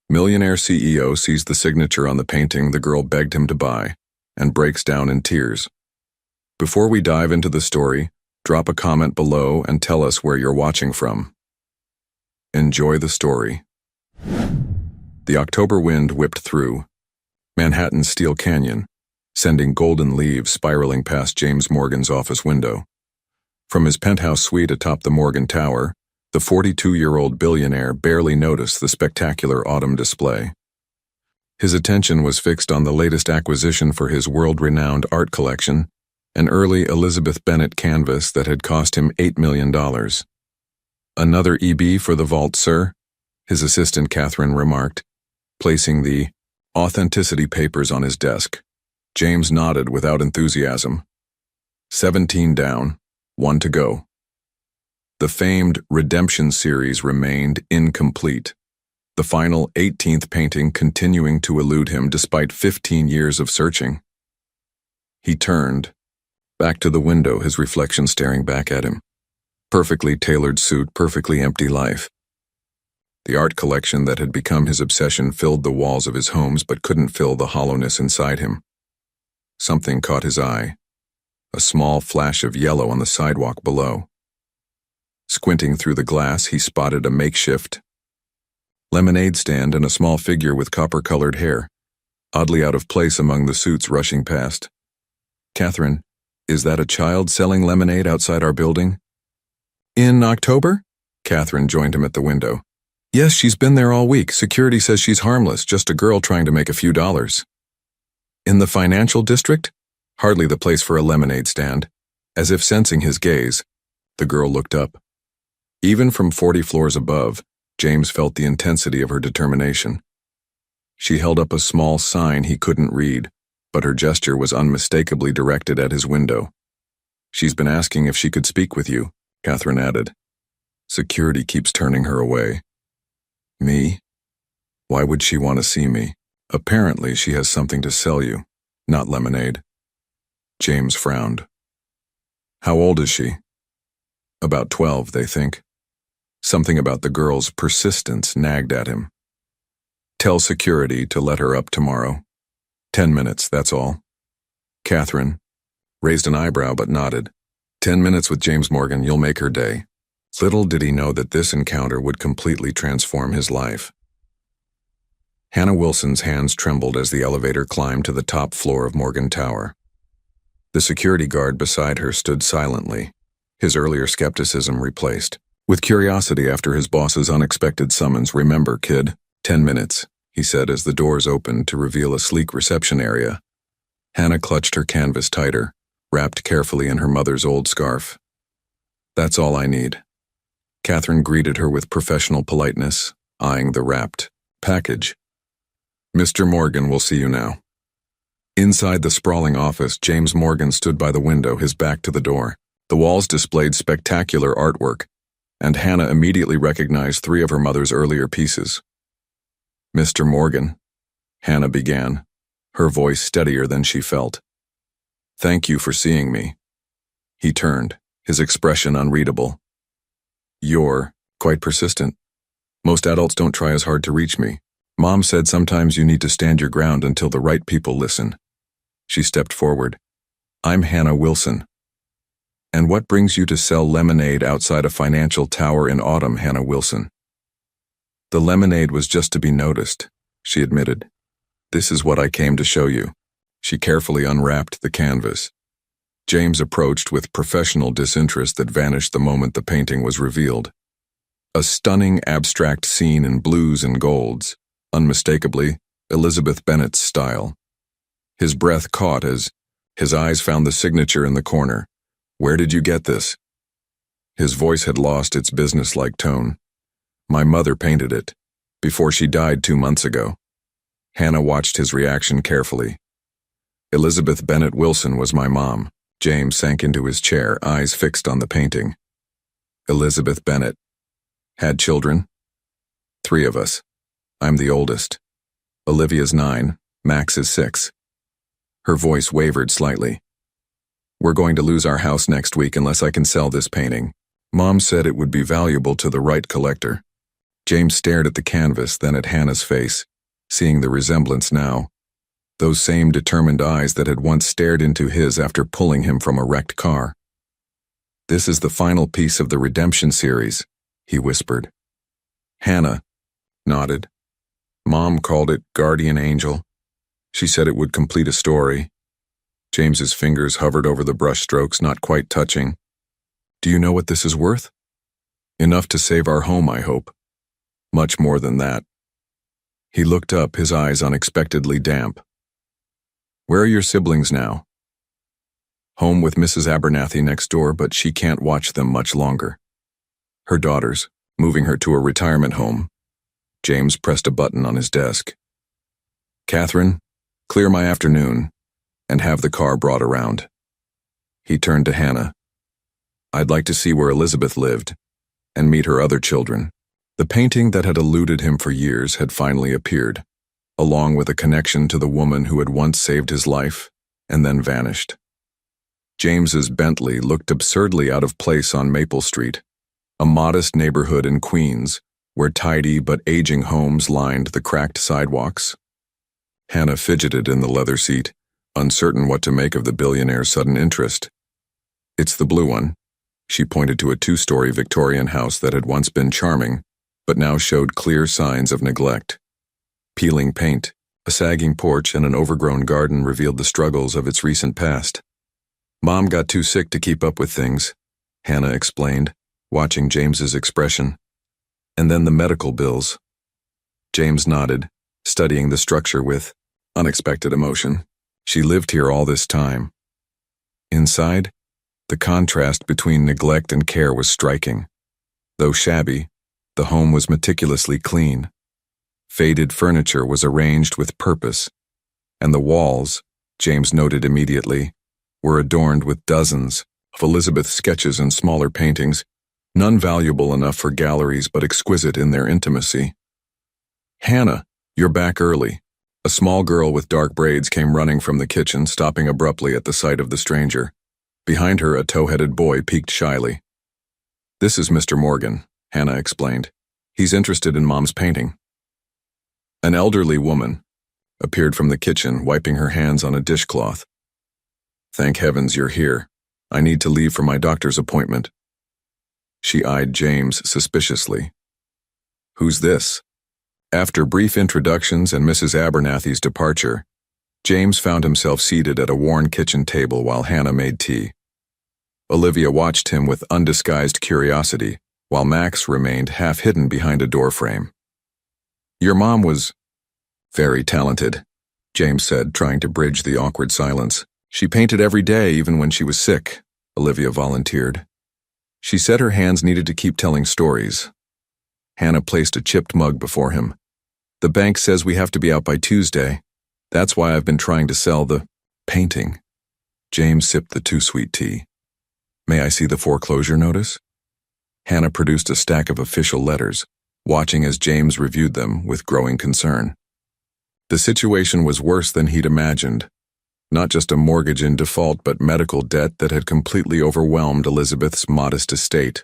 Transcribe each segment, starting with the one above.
Millionaire CEO sees the signature on the painting the girl begged him to buy and breaks down in tears. Before we dive into the story, drop a comment below and tell us where you're watching from. Enjoy the story. The October wind whipped through Manhattan's Steel Canyon, sending golden leaves spiraling past James Morgan's office window. From his penthouse suite atop the Morgan Tower, the 42-year-old billionaire barely noticed the spectacular autumn display. His attention was fixed on the latest acquisition for his world-renowned art collection, an early Elizabeth Bennet canvas that had cost him $8 million. "Another EB for the vault, sir?" his assistant Catherine remarked, placing the authenticity papers on his desk. James nodded without enthusiasm. 17 down, 1 to go. The famed Redemption series remained incomplete, the final 18th painting continuing to elude him despite 15 years of searching. He turned, back to the window, his reflection staring back at him. Perfectly tailored suit, perfectly empty life. The art collection that had become his obsession filled the walls of his homes but couldn't fill the hollowness inside him. Something caught his eye, a small flash of yellow on the sidewalk below. Squinting through the glass, he spotted a makeshift lemonade stand and a small figure with copper-colored hair, oddly out of place among the suits rushing past. "Catherine, is that a child selling lemonade outside our building?" "In October?" Catherine joined him at the window. "Yes, she's been there all week. Security says she's harmless, just a girl trying to make a few dollars." "In the financial district? Hardly the place for a lemonade stand." As if sensing his gaze, the girl looked up. Even from 40 floors above, James felt the intensity of her determination. She held up a small sign he couldn't read, but her gesture was unmistakably directed at his window. "She's been asking if she could speak with you," Catherine added. "Security keeps turning her away." "Me? Why would she want to see me? Apparently she has something to sell you, not lemonade." James frowned. "How old is she?" "About 12, they think." Something about the girl's persistence nagged at him. "Tell security to let her up tomorrow. 10 minutes, that's all." Catherine raised an eyebrow but nodded. 10 minutes with James Morgan, you'll make her day. Little did he know that this encounter would completely transform his life. Hannah Wilson's hands trembled as the elevator climbed to the top floor of Morgan Tower. The security guard beside her stood silently, his earlier skepticism replaced with curiosity after his boss's unexpected summons. "Remember, kid, 10 minutes, he said as the doors opened to reveal a sleek reception area. Hannah clutched her canvas tighter, wrapped carefully in her mother's old scarf. "That's all I need." Catherine greeted her with professional politeness, eyeing the wrapped package. "Mr. Morgan will see you now." Inside the sprawling office, James Morgan stood by the window, his back to the door. The walls displayed spectacular artwork, and Hannah immediately recognized 3 of her mother's earlier pieces. "Mr. Morgan," Hannah began, her voice steadier than she felt. "Thank you for seeing me." He turned, his expression unreadable. "You're quite persistent. Most adults don't try as hard to reach me. Mom said sometimes you need to stand your ground until the right people listen." She stepped forward. "I'm Hannah Wilson." "And what brings you to sell lemonade outside a financial tower in autumn, Hannah Wilson?" "The lemonade was just to be noticed," she admitted. "This is what I came to show you." She carefully unwrapped the canvas. James approached with professional disinterest that vanished the moment the painting was revealed. A stunning abstract scene in blues and golds, unmistakably Elizabeth Bennet's style. His breath caught as his eyes found the signature in the corner. "Where did you get this?" His voice had lost its businesslike tone. "My mother painted it, before she died 2 months ago." Hannah watched his reaction carefully. "Elizabeth Bennet Wilson was my mom." James sank into his chair, eyes fixed on the painting. "Elizabeth Bennet. Had children?" "3 of us. I'm the oldest. Olivia's 9, Max is 6. Her voice wavered slightly. "We're going to lose our house next week unless I can sell this painting. Mom said it would be valuable to the right collector." James stared at the canvas, then at Hannah's face, seeing the resemblance now. Those same determined eyes that had once stared into his after pulling him from a wrecked car. "This is the final piece of the redemption series," he whispered. Hannah nodded. Mom called it Guardian Angel. She said it would complete a story. James's fingers hovered over the brushstrokes, not quite touching. "Do you know what this is worth?" "Enough to save our home, I hope." "Much more than that." He looked up, his eyes unexpectedly damp. "Where are your siblings now?" "Home with Mrs. Abernathy next door, but she can't watch them much longer. Her daughters, moving her to a retirement home." James pressed a button on his desk. "Catherine, clear my afternoon, and have the car brought around." He turned to Hannah. "I'd like to see where Elizabeth lived, and meet her other children." The painting that had eluded him for years had finally appeared, along with a connection to the woman who had once saved his life, and then vanished. James's Bentley looked absurdly out of place on Maple Street, a modest neighborhood in Queens, where tidy but aging homes lined the cracked sidewalks. Hannah fidgeted in the leather seat, uncertain what to make of the billionaire's sudden interest. "It's the blue one." She pointed to a 2-story Victorian house that had once been charming, but now showed clear signs of neglect. Peeling paint, a sagging porch, and an overgrown garden revealed the struggles of its recent past. "Mom got too sick to keep up with things," Hannah explained, watching James's expression. "And then the medical bills." James nodded, studying the structure with unexpected emotion. "She lived here all this time." Inside, the contrast between neglect and care was striking. Though shabby, the home was meticulously clean. Faded furniture was arranged with purpose, and the walls, James noted immediately, were adorned with dozens of Elizabeth's sketches and smaller paintings, none valuable enough for galleries but exquisite in their intimacy. "Hannah, you're back early." A small girl with dark braids came running from the kitchen, stopping abruptly at the sight of the stranger. Behind her, a tow-headed boy peeked shyly. "This is Mr. Morgan," Hannah explained. "He's interested in Mom's painting." An elderly woman appeared from the kitchen, wiping her hands on a dishcloth. "Thank heavens you're here. I need to leave for my doctor's appointment." She eyed James suspiciously. "Who's this?" After brief introductions and Mrs. Abernathy's departure, James found himself seated at a worn kitchen table while Hannah made tea. Olivia watched him with undisguised curiosity, while Max remained half-hidden behind a doorframe. "Your mom was very talented," James said, trying to bridge the awkward silence. "She painted every day, even when she was sick," Olivia volunteered. "She said her hands needed to keep telling stories." Hannah placed a chipped mug before him. "The bank says we have to be out by Tuesday. That's why I've been trying to sell the painting." James sipped the too-sweet tea. "May I see the foreclosure notice?" Hannah produced a stack of official letters, watching as James reviewed them with growing concern. The situation was worse than he'd imagined. Not just a mortgage in default, but medical debt that had completely overwhelmed Elizabeth's modest estate.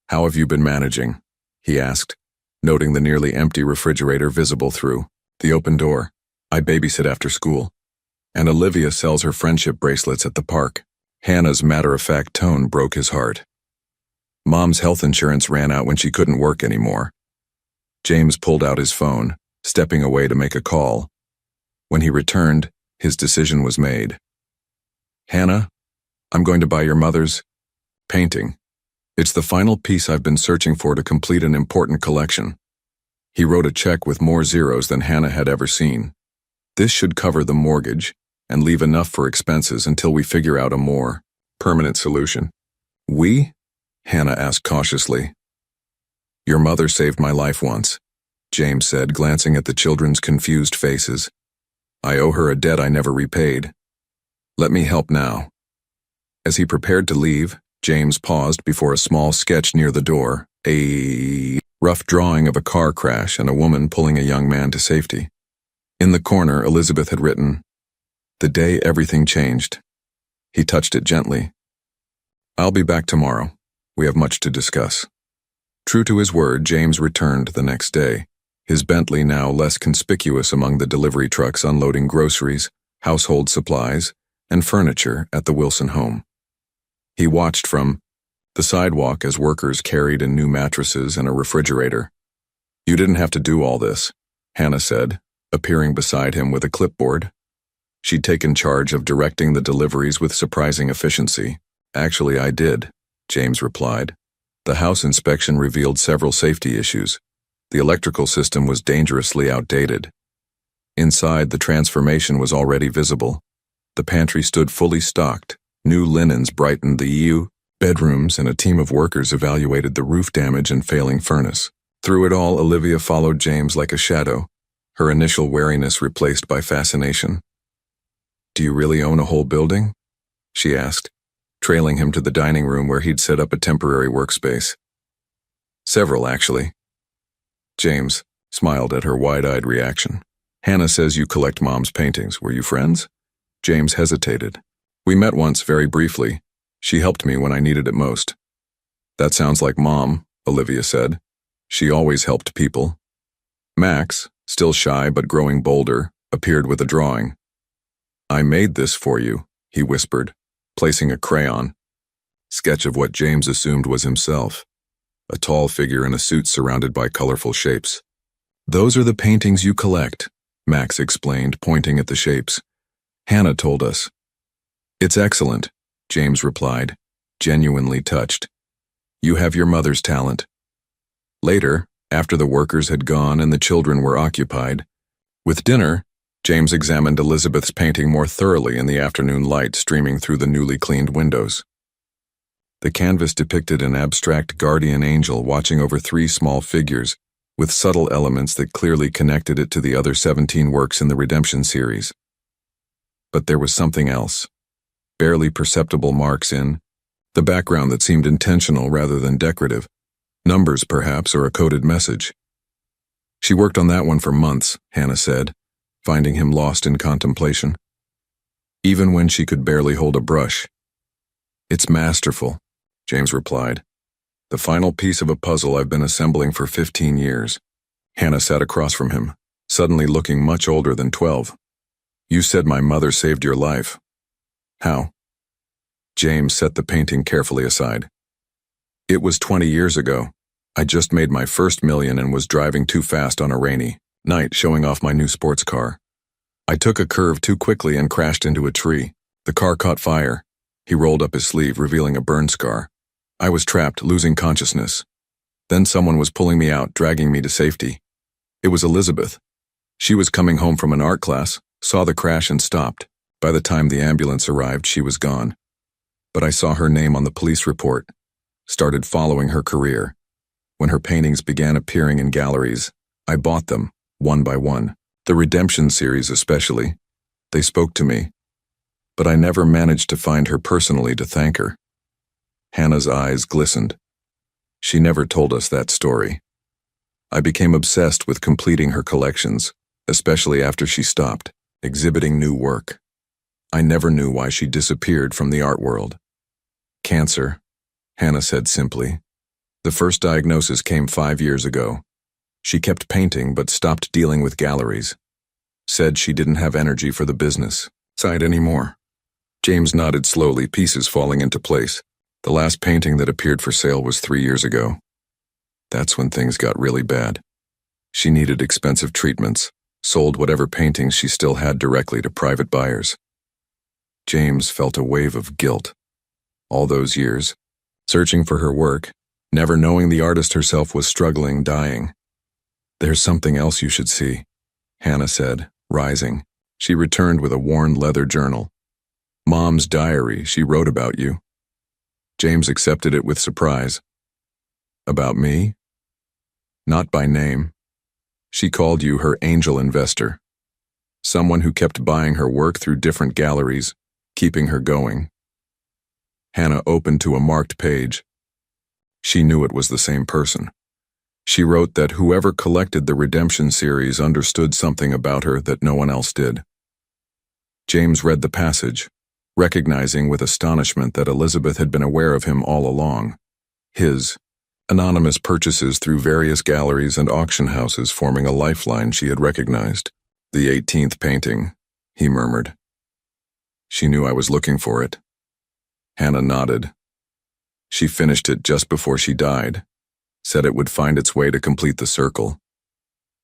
"How have you been managing?" he asked, noting the nearly empty refrigerator visible through the open door. "I babysit after school, and Olivia sells her friendship bracelets at the park." Hannah's matter-of-fact tone broke his heart. "Mom's health insurance ran out when she couldn't work anymore." James pulled out his phone, stepping away to make a call. When he returned, his decision was made. "Hannah, I'm going to buy your mother's painting. It's the final piece I've been searching for to complete an important collection." He wrote a check with more zeros than Hannah had ever seen. "This should cover the mortgage and leave enough for expenses until we figure out a more permanent solution." "We?" Hannah asked cautiously. "Your mother saved my life once," James said, glancing at the children's confused faces. "I owe her a debt I never repaid. Let me help now." As he prepared to leave, James paused before a small sketch near the door, a rough drawing of a car crash and a woman pulling a young man to safety. In the corner, Elizabeth had written, "The day everything changed." He touched it gently. "I'll be back tomorrow. We have much to discuss." True to his word, James returned the next day, his Bentley now less conspicuous among the delivery trucks unloading groceries, household supplies, and furniture at the Wilson home. He watched from the sidewalk as workers carried in new mattresses and a refrigerator. "You didn't have to do all this," Hannah said, appearing beside him with a clipboard. She'd taken charge of directing the deliveries with surprising efficiency. "Actually, I did," James replied. "The house inspection revealed several safety issues. The electrical system was dangerously outdated. Inside, the transformation was already visible. The pantry stood fully stocked. New linens brightened the EU bedrooms, and a team of workers evaluated the roof damage and failing furnace." Through it all, Olivia followed James like a shadow, her initial wariness replaced by fascination. "Do you really own a whole building?" she asked, trailing him to the dining room where he'd set up a temporary workspace. "Several, actually." James smiled at her wide-eyed reaction. "Hannah says you collect Mom's paintings. Were you friends?" James hesitated. "We met once, very briefly. She helped me when I needed it most." "That sounds like Mom," Olivia said. "She always helped people." Max, still shy but growing bolder, appeared with a drawing. "I made this for you," he whispered, placing a crayon sketch of what James assumed was himself, a tall figure in a suit surrounded by colorful shapes. "Those are the paintings you collect," Max explained, pointing at the shapes. "Hannah told us." "It's excellent," James replied, genuinely touched. "You have your mother's talent." Later, after the workers had gone and the children were occupied with dinner, James examined Elizabeth's painting more thoroughly in the afternoon light streaming through the newly cleaned windows. The canvas depicted an abstract guardian angel watching over 3 small figures, with subtle elements that clearly connected it to the other 17 works in the Redemption series. But there was something else. Barely perceptible marks in the background that seemed intentional rather than decorative. Numbers, perhaps, or a coded message. She worked on that one for months, Hannah said, finding him lost in contemplation. Even when she could barely hold a brush. "It's masterful," James replied. "The final piece of a puzzle I've been assembling for 15 years. Hannah sat across from him, suddenly looking much older than 12. "You said my mother saved your life." "How?" James set the painting carefully aside. "It was 20 years ago. I just made my first million and was driving too fast on a rainy night showing off my new sports car. I took a curve too quickly and crashed into a tree. The car caught fire." He rolled up his sleeve, revealing a burn scar. "I was trapped, losing consciousness. Then someone was pulling me out, dragging me to safety. It was Elizabeth. She was coming home from an art class, saw the crash and stopped. By the time the ambulance arrived, she was gone. But I saw her name on the police report. Started following her career. When her paintings began appearing in galleries, I bought them, one by one. The Redemption series especially. They spoke to me. But I never managed to find her personally to thank her." Hannah's eyes glistened. "She never told us that story. I became obsessed with completing her collections, especially after she stopped exhibiting new work. I never knew why she disappeared from the art world." "Cancer," Hannah said simply. "The first diagnosis came 5 years ago. She kept painting but stopped dealing with galleries. Said she didn't have energy for the business side anymore." James nodded slowly, pieces falling into place. "The last painting that appeared for sale was 3 years ago. That's when things got really bad. She needed expensive treatments, sold whatever paintings she still had directly to private buyers." James felt a wave of guilt. All those years, searching for her work, never knowing the artist herself was struggling, dying. "There's something else you should see," Hannah said, rising. She returned with a worn leather journal. "Mom's diary, she wrote about you." James accepted it with surprise. "About me?" "Not by name. She called you her angel investor. Someone who kept buying her work through different galleries, keeping her going." Hannah opened to a marked page. She knew it was the same person. She wrote that whoever collected the Redemption series understood something about her that no one else did. James read the passage, recognizing with astonishment that Elizabeth had been aware of him all along. His Anonymous purchases through various galleries and auction houses forming a lifeline she had recognized. "The 18th painting," he murmured. "She knew I was looking for it." Hannah nodded. "She finished it just before she died, said it would find its way to complete the circle."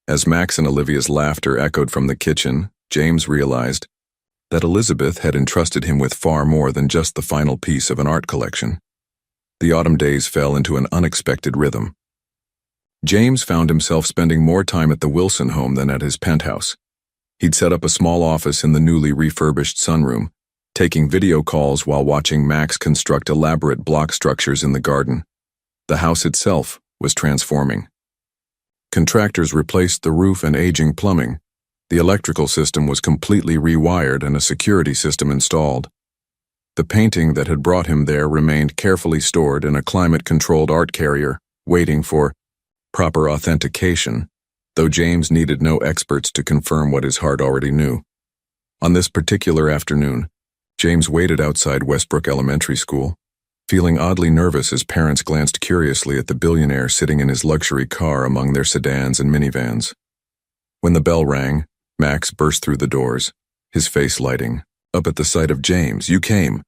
As Max and Olivia's laughter echoed from the kitchen, James realized that Elizabeth had entrusted him with far more than just the final piece of an art collection. The autumn days fell into an unexpected rhythm. James found himself spending more time at the Wilson home than at his penthouse. He'd set up a small office in the newly refurbished sunroom, taking video calls while watching Max construct elaborate block structures in the garden. The house itself was transforming. Contractors replaced the roof and aging plumbing. The electrical system was completely rewired and a security system installed. The painting that had brought him there remained carefully stored in a climate-controlled art carrier, waiting for proper authentication, though James needed no experts to confirm what his heart already knew. On this particular afternoon, James waited outside Westbrook Elementary School, feeling oddly nervous as parents glanced curiously at the billionaire sitting in his luxury car among their sedans and minivans. When the bell rang, Max burst through the doors, his face lighting up at the sight of James. "You came."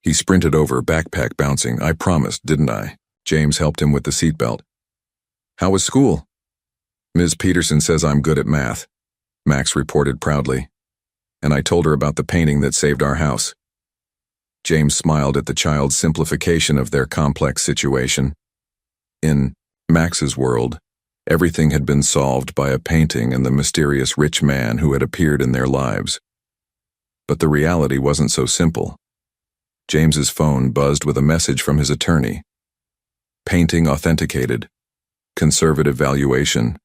He sprinted over, backpack bouncing. "I promised, didn't I?" James helped him with the seatbelt. "How was school?" "Ms. Peterson says I'm good at math," Max reported proudly. "And I told her about the painting that saved our house." James smiled at the child's simplification of their complex situation. In Max's world, everything had been solved by a painting and the mysterious rich man who had appeared in their lives. But the reality wasn't so simple. James's phone buzzed with a message from his attorney. "Painting authenticated. Conservative valuation.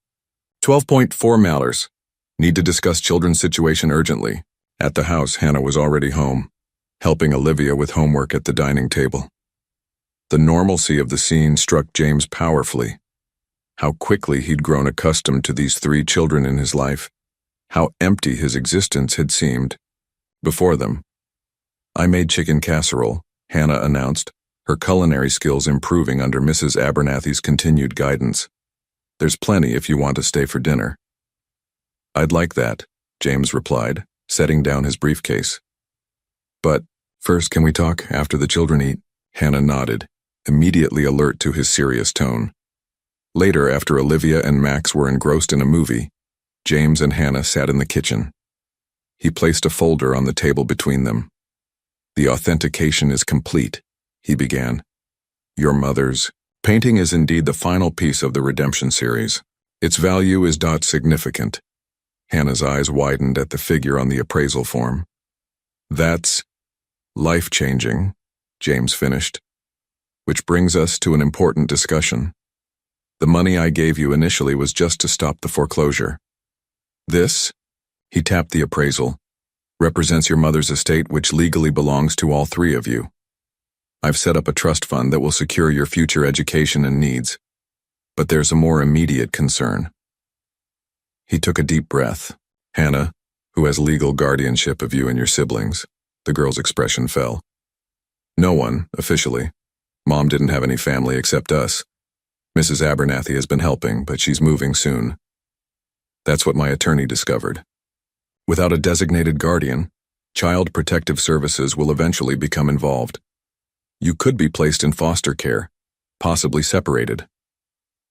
12.4 matters. Need to discuss children's situation urgently." At the house, Hannah was already home, helping Olivia with homework at the dining table. The normalcy of the scene struck James powerfully. How quickly he'd grown accustomed to these three children in his life. How empty his existence had seemed before them. "I made chicken casserole," Hannah announced, her culinary skills improving under Mrs. Abernathy's continued guidance. "There's plenty if you want to stay for dinner." "I'd like that," James replied, setting down his briefcase. "But first, can we talk after the children eat?" Hannah nodded, immediately alert to his serious tone. Later, after Olivia and Max were engrossed in a movie, James and Hannah sat in the kitchen. He placed a folder on the table between them. "The authentication is complete," he began. "Your mother's painting is indeed the final piece of the redemption series. Its value is not significant." Hannah's eyes widened at the figure on the appraisal form. "That's life-changing," James finished. "Which brings us to an important discussion. The money I gave you initially was just to stop the foreclosure. This," he tapped the appraisal, "represents your mother's estate, which legally belongs to all three of you. I've set up a trust fund that will secure your future education and needs. But there's a more immediate concern." He took a deep breath. "Hannah, who has legal guardianship of you and your siblings," the girl's expression fell. "No one, officially. Mom didn't have any family except us. Mrs. Abernathy has been helping, but she's moving soon. That's what my attorney discovered. Without a designated guardian, Child Protective Services will eventually become involved. You could be placed in foster care, possibly separated."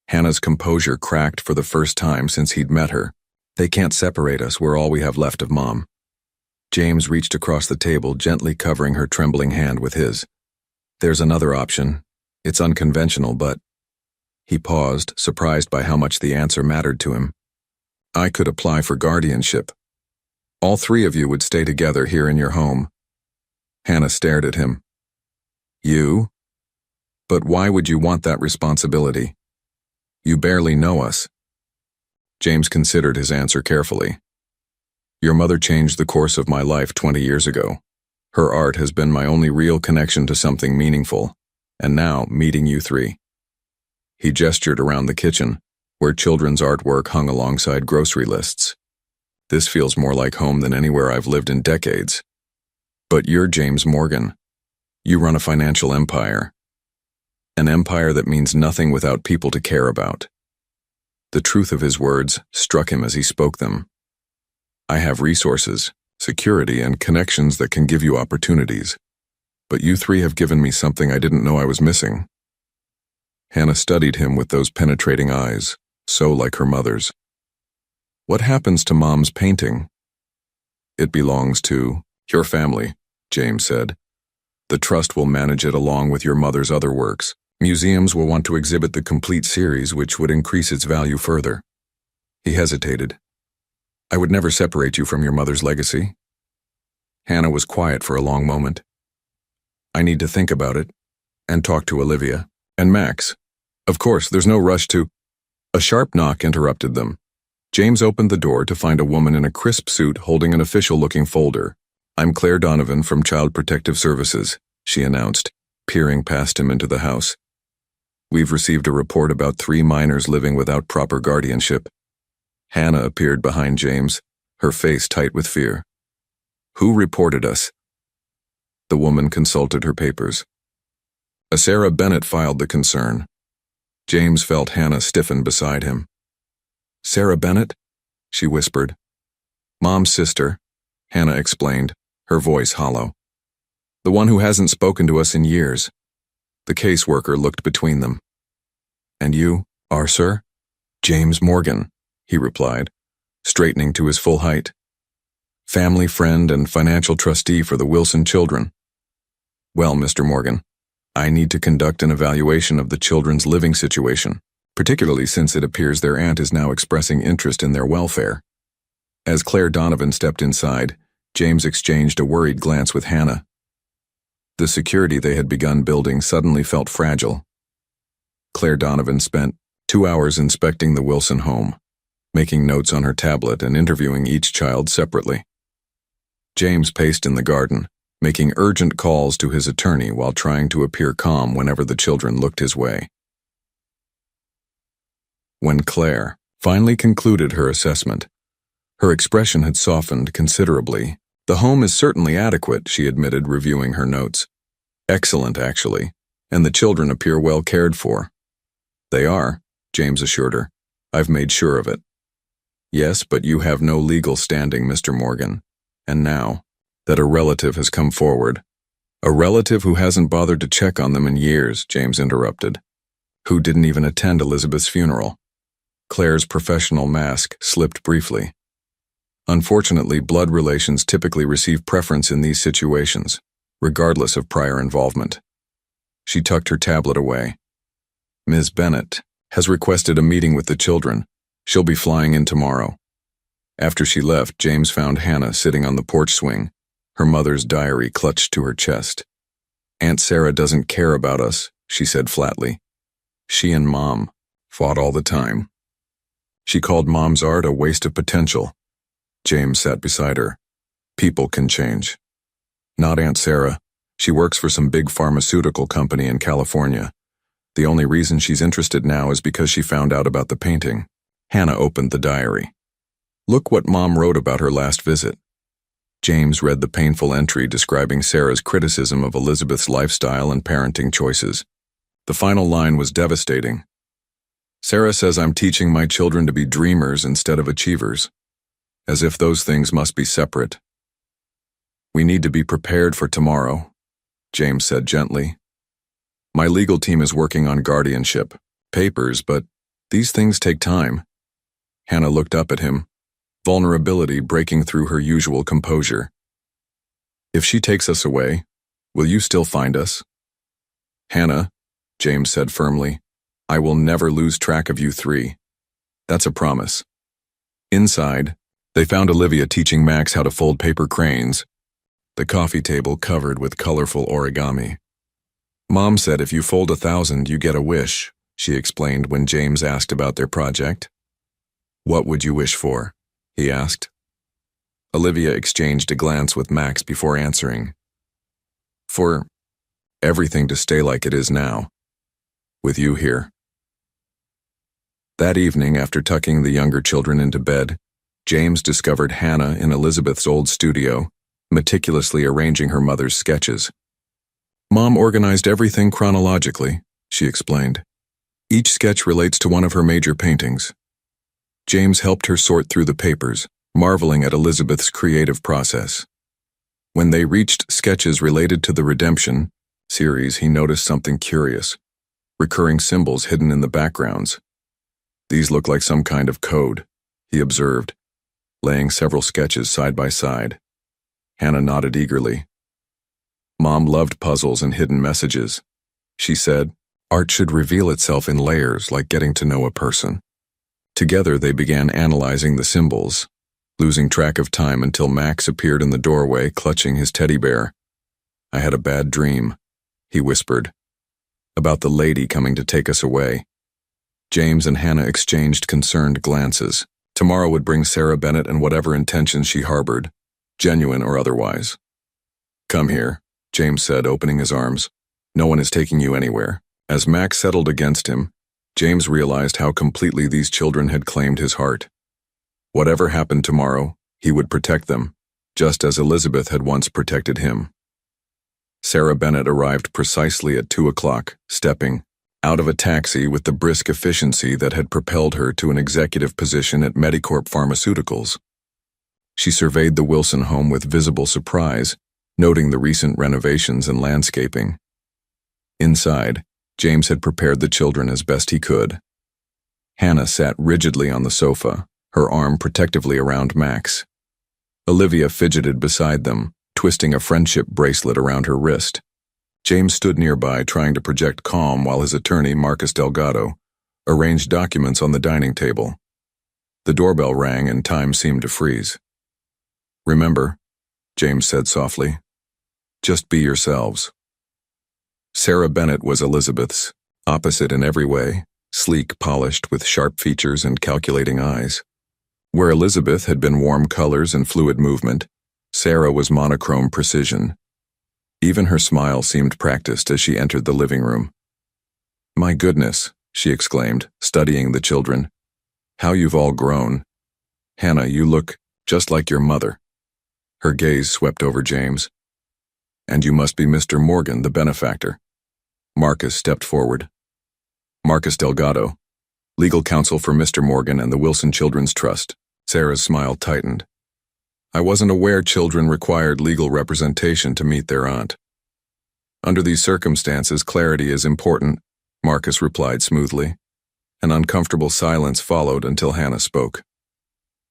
Hannah's composure cracked for the first time since he'd met her. "They can't separate us. We're all we have left of Mom." James reached across the table, gently covering her trembling hand with his. "There's another option. It's unconventional, but—" He paused, surprised by how much the answer mattered to him. "I could apply for guardianship. All three of you would stay together here in your home." Hannah stared at him. "You? But why would you want that responsibility? You barely know us." James considered his answer carefully. "Your mother changed the course of my life 20 years ago. Her art has been my only real connection to something meaningful, and now meeting you three." He gestured around the kitchen, where children's artwork hung alongside grocery lists. "This feels more like home than anywhere I've lived in decades. But you're James Morgan. You run a financial empire. An empire that means nothing without people to care about. The truth of his words struck him as he spoke them. I have resources, security, and connections that can give you opportunities. But you three have given me something I didn't know I was missing. Hannah studied him with those penetrating eyes, so like her mother's. What happens to Mom's painting? It belongs to your family, James said. The trust will manage it along with your mother's other works. Museums will want to exhibit the complete series, which would increase its value further. He hesitated. I would never separate you from your mother's legacy. Hannah was quiet for a long moment. I need to think about it, and talk to Olivia, and Max. Of course, there's no rush to... A sharp knock interrupted them. James opened the door to find a woman in a crisp suit holding an official-looking folder. I'm Claire Donovan from Child Protective Services, she announced, peering past him into the house. We've received a report about 3 minors living without proper guardianship. Hannah appeared behind James, her face tight with fear. Who reported us? The woman consulted her papers. A Sarah Bennett filed the concern. James felt Hannah stiffen beside him. Sarah Bennett? She whispered. Mom's sister, Hannah explained, her voice hollow. The one who hasn't spoken to us in years. The caseworker looked between them. And you are, sir? James Morgan, he replied, straightening to his full height. Family friend and financial trustee for the Wilson children. Well, Mr. Morgan, I need to conduct an evaluation of the children's living situation, particularly since it appears their aunt is now expressing interest in their welfare. As Claire Donovan stepped inside, James exchanged a worried glance with Hannah. The security they had begun building suddenly felt fragile. Claire Donovan spent 2 hours inspecting the Wilson home, making notes on her tablet and interviewing each child separately. James paced in the garden, making urgent calls to his attorney while trying to appear calm whenever the children looked his way. When Claire finally concluded her assessment, her expression had softened considerably. The home is certainly adequate, she admitted, reviewing her notes. Excellent, actually, and the children appear well cared for. They are, James assured her. I've made sure of it. Yes, but you have no legal standing, Mr. Morgan. And now that a relative has come forward. A relative who hasn't bothered to check on them in years, James interrupted. Who didn't even attend Elizabeth's funeral. Claire's professional mask slipped briefly. Unfortunately, blood relations typically receive preference in these situations, regardless of prior involvement. She tucked her tablet away. Ms. Bennett has requested a meeting with the children. She'll be flying in tomorrow. After she left, James found Hannah sitting on the porch swing, her mother's diary clutched to her chest. Aunt Sarah doesn't care about us, she said flatly. She and Mom fought all the time. She called Mom's art a waste of potential. James sat beside her. People can change. Not Aunt Sarah. She works for some big pharmaceutical company in California. The only reason she's interested now is because she found out about the painting. Hannah opened the diary. Look what Mom wrote about her last visit. James read the painful entry describing Sarah's criticism of Elizabeth's lifestyle and parenting choices. The final line was devastating. Sarah says I'm teaching my children to be dreamers instead of achievers. As if those things must be separate. We need to be prepared for tomorrow, James said gently. My legal team is working on guardianship, papers, but these things take time. Hannah looked up at him, vulnerability breaking through her usual composure. If she takes us away, will you still find us? Hannah, James said firmly, I will never lose track of you three. That's a promise. Inside, they found Olivia teaching Max how to fold paper cranes, the coffee table covered with colorful origami. Mom said if you fold 1,000, you get a wish, she explained when James asked about their project. What would you wish for? He asked. Olivia exchanged a glance with Max before answering. For everything to stay like it is now, with you here. That evening, after tucking the younger children into bed, James discovered Hannah in Elizabeth's old studio, meticulously arranging her mother's sketches. Mom organized everything chronologically, she explained. Each sketch relates to one of her major paintings. James helped her sort through the papers, marveling at Elizabeth's creative process. When they reached sketches related to the Redemption series, he noticed something curious: recurring symbols hidden in the backgrounds. These look like some kind of code, he observed, laying several sketches side by side. Hannah nodded eagerly. Mom loved puzzles and hidden messages, she said. Art should reveal itself in layers, like getting to know a person. Together they began analyzing the symbols, losing track of time until Max appeared in the doorway, clutching his teddy bear. I had a bad dream, he whispered, about the lady coming to take us away. James and Hannah exchanged concerned glances. Tomorrow would bring Sarah Bennett and whatever intentions she harbored, genuine or otherwise. Come here, James said, opening his arms. No one is taking you anywhere. As Max settled against him, James realized how completely these children had claimed his heart. Whatever happened tomorrow, he would protect them, just as Elizabeth had once protected him. Sarah Bennett arrived precisely at 2 o'clock, stepping out of a taxi with the brisk efficiency that had propelled her to an executive position at Medicorp Pharmaceuticals. She surveyed the Wilson home with visible surprise, noting the recent renovations and landscaping. Inside, James had prepared the children as best he could. Hannah sat rigidly on the sofa, her arm protectively around Max. Olivia fidgeted beside them, twisting a friendship bracelet around her wrist. James stood nearby, trying to project calm while his attorney, Marcus Delgado, arranged documents on the dining table. The doorbell rang and time seemed to freeze. Remember, James said softly, just be yourselves. Sarah Bennett was Elizabeth's, opposite in every way, sleek, polished, with sharp features and calculating eyes. Where Elizabeth had been warm colors and fluid movement, Sarah was monochrome precision. Even her smile seemed practiced as she entered the living room. My goodness, she exclaimed, studying the children. How you've all grown. Hannah, you look just like your mother. Her gaze swept over James. And you must be Mr. Morgan, the benefactor. Marcus stepped forward. Marcus Delgado, legal counsel for Mr. Morgan and the Wilson Children's Trust. Sarah's smile tightened. I wasn't aware children required legal representation to meet their aunt. Under these circumstances, clarity is important, Marcus replied smoothly. An uncomfortable silence followed until Hannah spoke.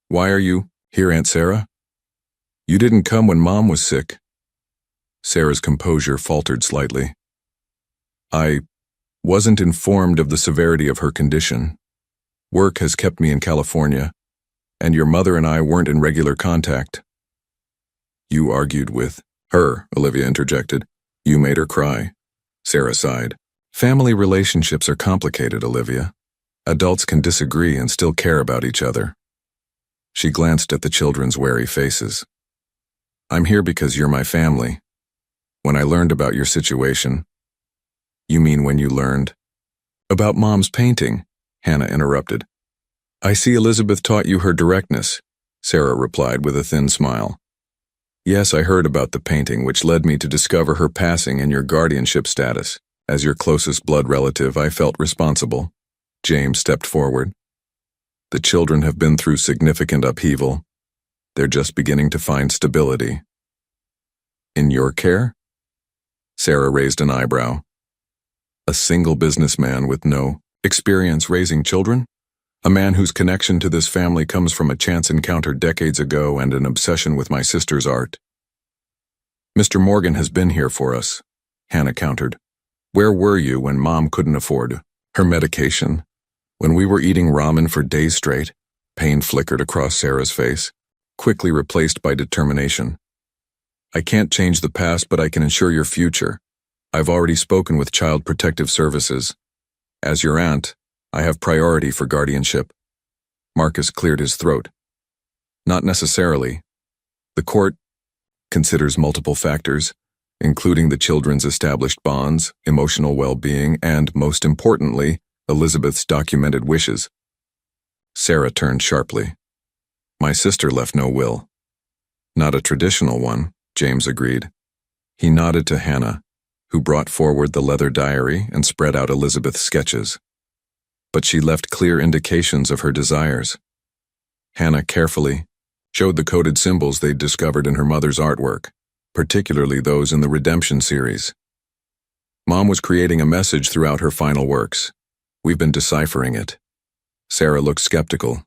Why are you here, Aunt Sarah? You didn't come when Mom was sick. Sarah's composure faltered slightly. I wasn't informed of the severity of her condition. Work has kept me in California, and your mother and I weren't in regular contact. You argued with her, Olivia interjected. You made her cry. Sarah sighed. Family relationships are complicated, Olivia. Adults can disagree and still care about each other. She glanced at the children's wary faces. I'm here because you're my family. When I learned about your situation. You mean when you learned? About Mom's painting, Hannah interrupted. I see Elizabeth taught you her directness, Sarah replied with a thin smile. Yes, I heard about the painting, which led me to discover her passing and your guardianship status. As your closest blood relative, I felt responsible. James stepped forward. The children have been through significant upheaval. They're just beginning to find stability. In your care? Sarah raised an eyebrow. A single businessman with no experience raising children? A man whose connection to this family comes from a chance encounter decades ago and an obsession with my sister's art. Mr. Morgan has been here for us, Hannah countered. Where were you when Mom couldn't afford her medication? When we were eating ramen for days straight? Pain flickered across Sarah's face, quickly replaced by determination. I can't change the past, but I can ensure your future. I've already spoken with Child Protective Services. As your aunt, I have priority for guardianship. Marcus cleared his throat. Not necessarily. The court considers multiple factors, including the children's established bonds, emotional well-being, and, most importantly, Elizabeth's documented wishes. Sarah turned sharply. My sister left no will. Not a traditional one, James agreed. He nodded to Hannah, who brought forward the leather diary and spread out Elizabeth's sketches. But she left clear indications of her desires. Hannah carefully showed the coded symbols they'd discovered in her mother's artwork, particularly those in the Redemption series. Mom was creating a message throughout her final works. We've been deciphering it. Sarah looked skeptical.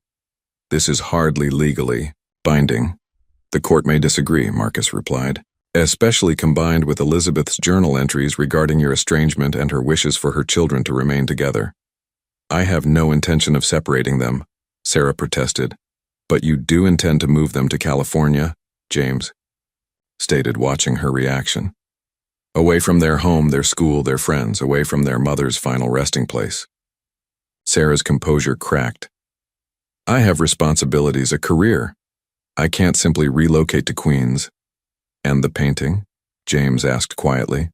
This is hardly legally binding. The court may disagree, Marcus replied, especially combined with Elizabeth's journal entries regarding your estrangement and her wishes for her children to remain together. I have no intention of separating them, Sarah protested. But you do intend to move them to California, James stated, watching her reaction. Away from their home, their school, their friends, away from their mother's final resting place. Sarah's composure cracked. I have responsibilities, a career. I can't simply relocate to Queens. And the painting? James asked quietly.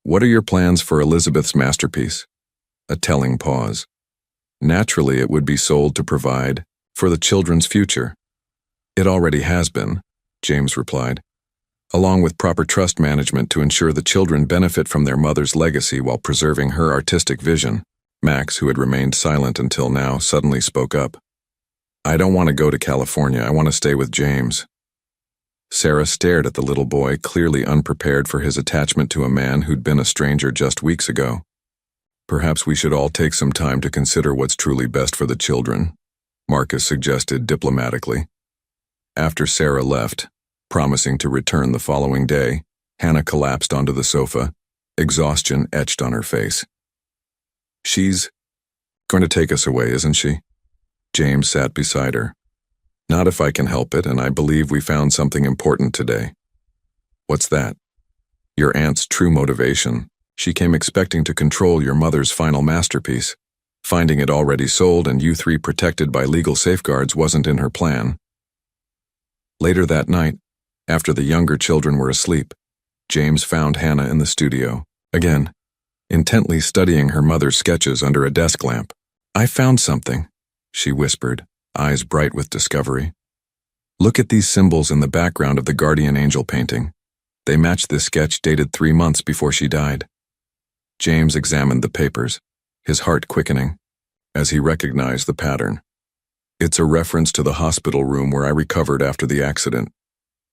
What are your plans for Elizabeth's masterpiece? A telling pause. Naturally, it would be sold to provide for the children's future. It already has been, James replied, along with proper trust management to ensure the children benefit from their mother's legacy while preserving her artistic vision. Max, who had remained silent until now, suddenly spoke up. I don't want to go to California. I want to stay with James. Sarah stared at the little boy, clearly unprepared for his attachment to a man who'd been a stranger just weeks ago. Perhaps we should all take some time to consider what's truly best for the children, Marcus suggested diplomatically. After Sarah left, promising to return the following day, Hannah collapsed onto the sofa, exhaustion etched on her face. She's going to take us away, isn't she? James sat beside her. Not if I can help it, and I believe we found something important today. What's that? Your aunt's true motivation. She came expecting to control your mother's final masterpiece. Finding it already sold and you three protected by legal safeguards wasn't in her plan. Later that night, after the younger children were asleep, James found Hannah in the studio, again, intently studying her mother's sketches under a desk lamp. I found something, she whispered, eyes bright with discovery. Look at these symbols in the background of the guardian angel painting. They match this sketch dated 3 months before she died. James examined the papers, his heart quickening, as he recognized the pattern. It's a reference to the hospital room where I recovered after the accident,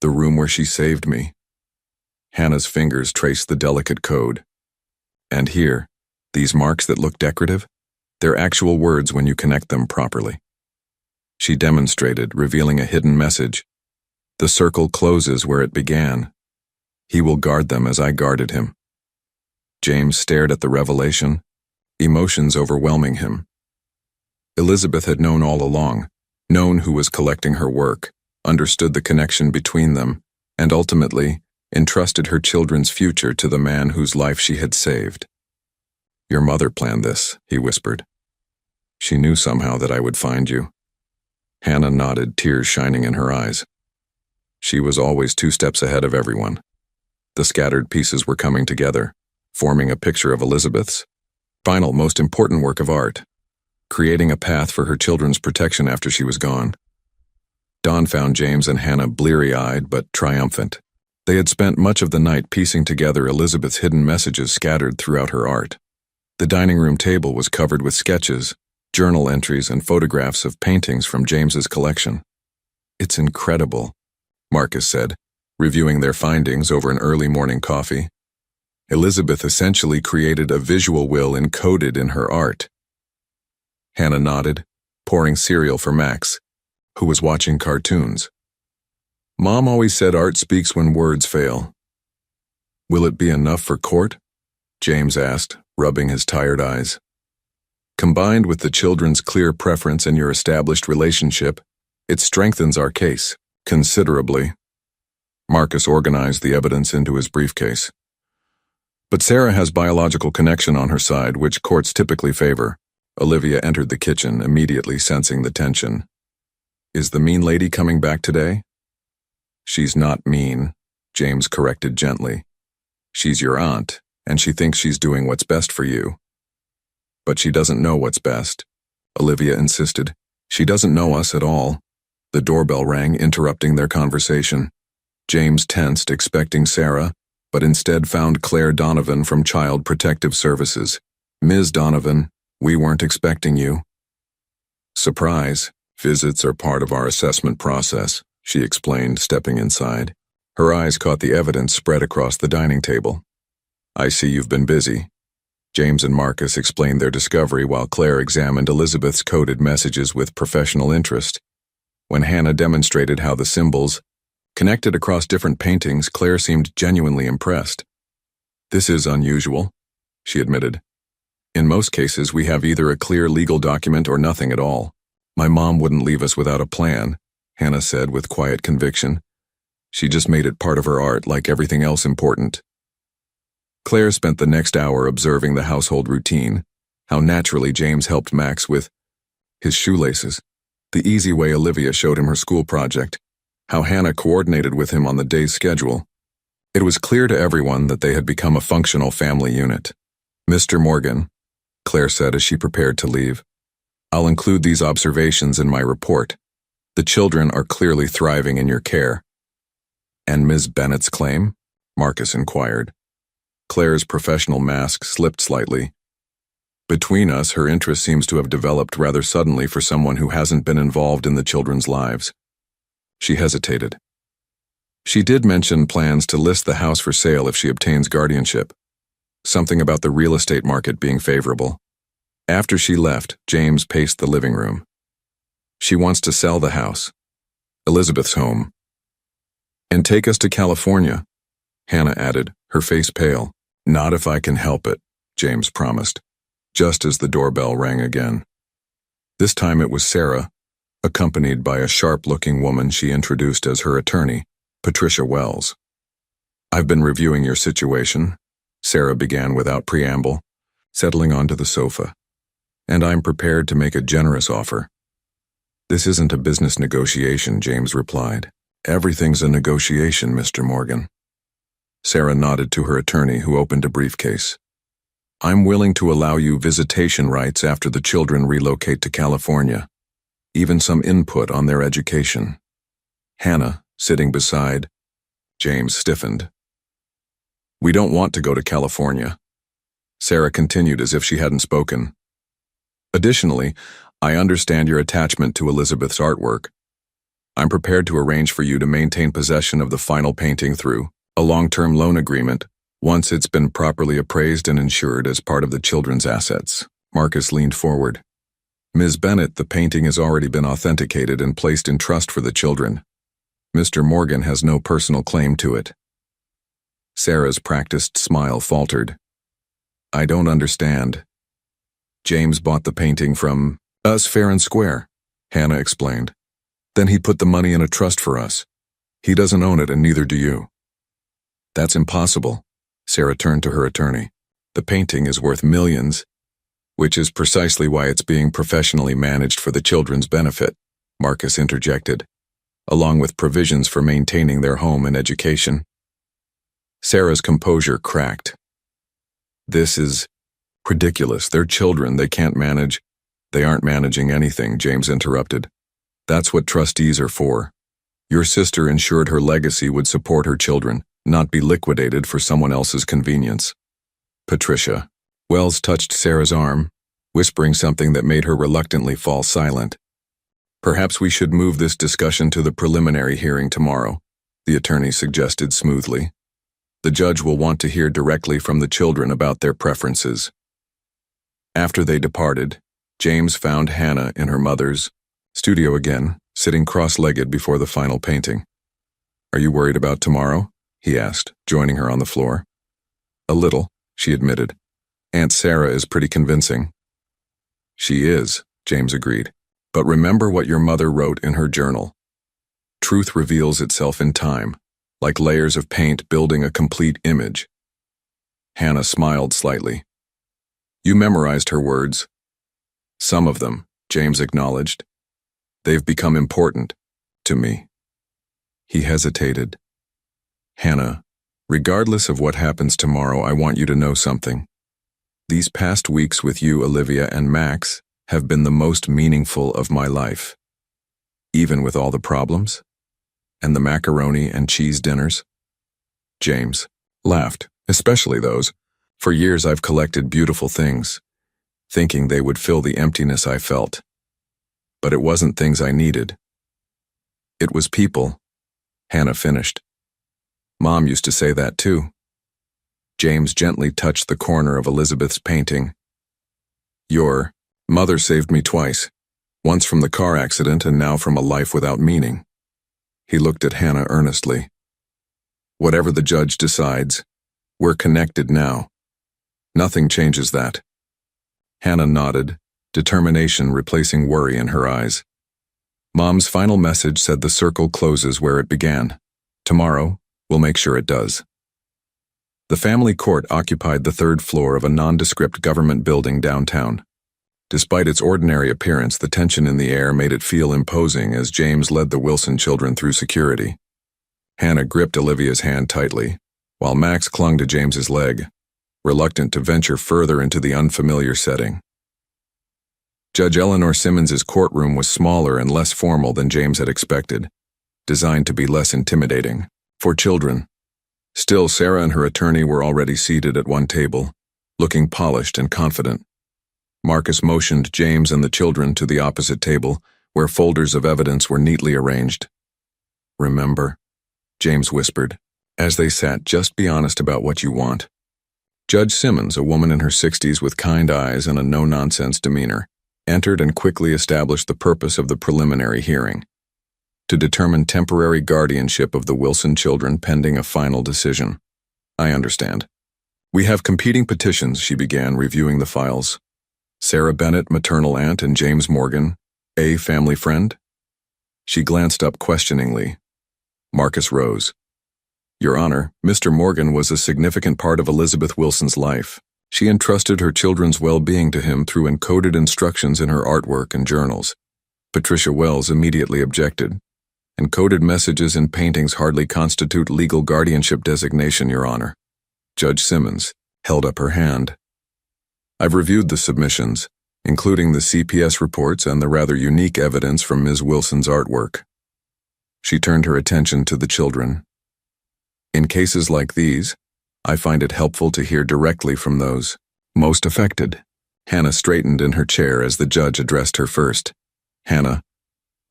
the room where she saved me. Hannah's fingers traced the delicate code. And here, these marks that look decorative, they're actual words when you connect them properly. She demonstrated, revealing a hidden message. The circle closes where it began. He will guard them as I guarded him. James stared at the revelation, emotions overwhelming him. Elizabeth had known all along, known who was collecting her work, understood the connection between them, and ultimately entrusted her children's future to the man whose life she had saved. Your mother planned this, he whispered. She knew somehow that I would find you. Hannah nodded, tears shining in her eyes. She was always 2 steps ahead of everyone. The scattered pieces were coming together, forming a picture of Elizabeth's final, most important work of art, creating a path for her children's protection after she was gone. Dawn found James and Hannah bleary-eyed but triumphant. They had spent much of the night piecing together Elizabeth's hidden messages scattered throughout her art. The dining room table was covered with sketches, journal entries, and photographs of paintings from James's collection. It's incredible, Marcus said, reviewing their findings over an early morning coffee. Elizabeth essentially created a visual will encoded in her art. Hannah nodded, pouring cereal for Max, who was watching cartoons. Mom always said art speaks when words fail. Will it be enough for court? James asked, rubbing his tired eyes. Combined with the children's clear preference and your established relationship, it strengthens our case considerably. Marcus organized the evidence into his briefcase. But Sarah has biological connection on her side, which courts typically favor. Olivia entered the kitchen, immediately sensing the tension. Is the mean lady coming back today? She's not mean, James corrected gently. She's your aunt, and she thinks she's doing what's best for you. But she doesn't know what's best, Olivia insisted. She doesn't know us at all. The doorbell rang, interrupting their conversation. James tensed, expecting Sarah, but instead found Claire Donovan from Child Protective Services. "Ms. Donovan, we weren't expecting you." "Surprise, visits are part of our assessment process," she explained, stepping inside. Her eyes caught the evidence spread across the dining table. "I see you've been busy." James and Marcus explained their discovery while Claire examined Elizabeth's coded messages with professional interest. When Hannah demonstrated how the symbols connected across different paintings, Claire seemed genuinely impressed. "This is unusual," she admitted. "In most cases, we have either a clear legal document or nothing at all. My mom wouldn't leave us without a plan," Hannah said with quiet conviction. "She just made it part of her art like everything else important." Claire spent the next hour observing the household routine, how naturally James helped Max with his shoelaces, the easy way Olivia showed him her school project, how Hannah coordinated with him on the day's schedule. It was clear to everyone that they had become a functional family unit. "Mr. Morgan," Claire said as she prepared to leave, "I'll include these observations in my report. The children are clearly thriving in your care." "And Ms. Bennett's claim?" Marcus inquired. Claire's professional mask slipped slightly. "Between us, her interest seems to have developed rather suddenly for someone who hasn't been involved in the children's lives." She hesitated. She did mention plans to list the house for sale if she obtains guardianship. Something about the real estate market being favorable. After she left, James paced the living room. "She wants to sell the house, Elizabeth's home, and take us to California," Hannah added, her face pale. "Not if I can help it," James promised, just as the doorbell rang again. This time it was Sarah, accompanied by a sharp-looking woman she introduced as her attorney, Patricia Wells. "I've been reviewing your situation," Sarah began without preamble, settling onto the sofa, "and I'm prepared to make a generous offer." "This isn't a business negotiation," James replied. "Everything's a negotiation, Mr. Morgan." Sarah nodded to her attorney, who opened a briefcase. "I'm willing to allow you visitation rights after the children relocate to California, even some input on their education." Hannah, sitting beside James, stiffened. "We don't want to go to California," Sarah continued as if she hadn't spoken. "Additionally, I understand your attachment to Elizabeth's artwork. I'm prepared to arrange for you to maintain possession of the final painting through a long-term loan agreement once it's been properly appraised and insured as part of the children's assets." Marcus leaned forward. "Ms. Bennett, the painting has already been authenticated and placed in trust for the children. Mr. Morgan has no personal claim to it." Sarah's practiced smile faltered. "I don't understand." "James bought the painting from us fair and square," Hannah explained. "Then he put the money in a trust for us. He doesn't own it, and neither do you." "That's impossible." Sarah turned to her attorney. "The painting is worth millions, which is precisely why it's being professionally managed for the children's benefit," Marcus interjected, "along with provisions for maintaining their home and education." Sarah's composure cracked. "This is ridiculous. They're children. They can't manage." "They aren't managing anything," James interrupted. "That's what trustees are for. Your sister ensured her legacy would support her children, not be liquidated for someone else's convenience." "Patricia." Wells touched Sarah's arm, whispering something that made her reluctantly fall silent. "Perhaps we should move this discussion to the preliminary hearing tomorrow," the attorney suggested smoothly. "The judge will want to hear directly from the children about their preferences." After they departed, James found Hannah in her mother's studio again, sitting cross-legged before the final painting. "Are you worried about tomorrow?" he asked, joining her on the floor. "A little," she admitted. "Aunt Sarah is pretty convincing." "She is," James agreed. "But remember what your mother wrote in her journal. Truth reveals itself in time, like layers of paint building a complete image." Hannah smiled slightly. "You memorized her words." "Some of them," James acknowledged. "They've become important to me." He hesitated. "Hannah, regardless of what happens tomorrow, I want you to know something. These past weeks with you, Olivia, and Max have been the most meaningful of my life. Even with all the problems, and the macaroni and cheese dinners." "James," Laughed, especially those. For years I've collected beautiful things, thinking they would fill the emptiness I felt. But it wasn't things I needed. It was people, Hannah finished. Mom used to say that too. James gently touched the corner of Elizabeth's painting. Your mother saved me twice, once from the car accident and now from a life without meaning. He looked at Hannah earnestly. Whatever the judge decides, we're connected now. Nothing changes that. Hannah nodded, determination replacing worry in her eyes. Mom's final message said the circle closes where it began. Tomorrow, we'll make sure it does. The family court occupied the third floor of a nondescript government building downtown. Despite its ordinary appearance, the tension in the air made it feel imposing as James led the Wilson children through security. Hannah gripped Olivia's hand tightly, while Max clung to James's leg, reluctant to venture further into the unfamiliar setting. Judge Eleanor Simmons's courtroom was smaller and less formal than James had expected, designed to be less intimidating for children. Still, Sarah and her attorney were already seated at one table, looking polished and confident. Marcus motioned James and the children to the opposite table, where folders of evidence were neatly arranged. Remember, James whispered, as they sat, just be honest about what you want. Judge Simmons, a woman in her 60s with kind eyes and a no-nonsense demeanor, entered and quickly established the purpose of the preliminary hearing: to determine temporary guardianship of the Wilson children pending a final decision. I understand. We have competing petitions, she began, reviewing the files. Sarah Bennett, maternal aunt, and James Morgan, a family friend? She glanced up questioningly. Marcus rose. Your Honor, Mr. Morgan was a significant part of Elizabeth Wilson's life. She entrusted her children's well-being to him through encoded instructions in her artwork and journals. Patricia Wells immediately objected. Encoded messages in paintings hardly constitute legal guardianship designation, Your Honor. Judge Simmons held up her hand. I've reviewed the submissions, including the CPS reports and the rather unique evidence from Ms. Wilson's artwork. She turned her attention to the children. In cases like these, I find it helpful to hear directly from those most affected. Hannah straightened in her chair as the judge addressed her first. Hannah,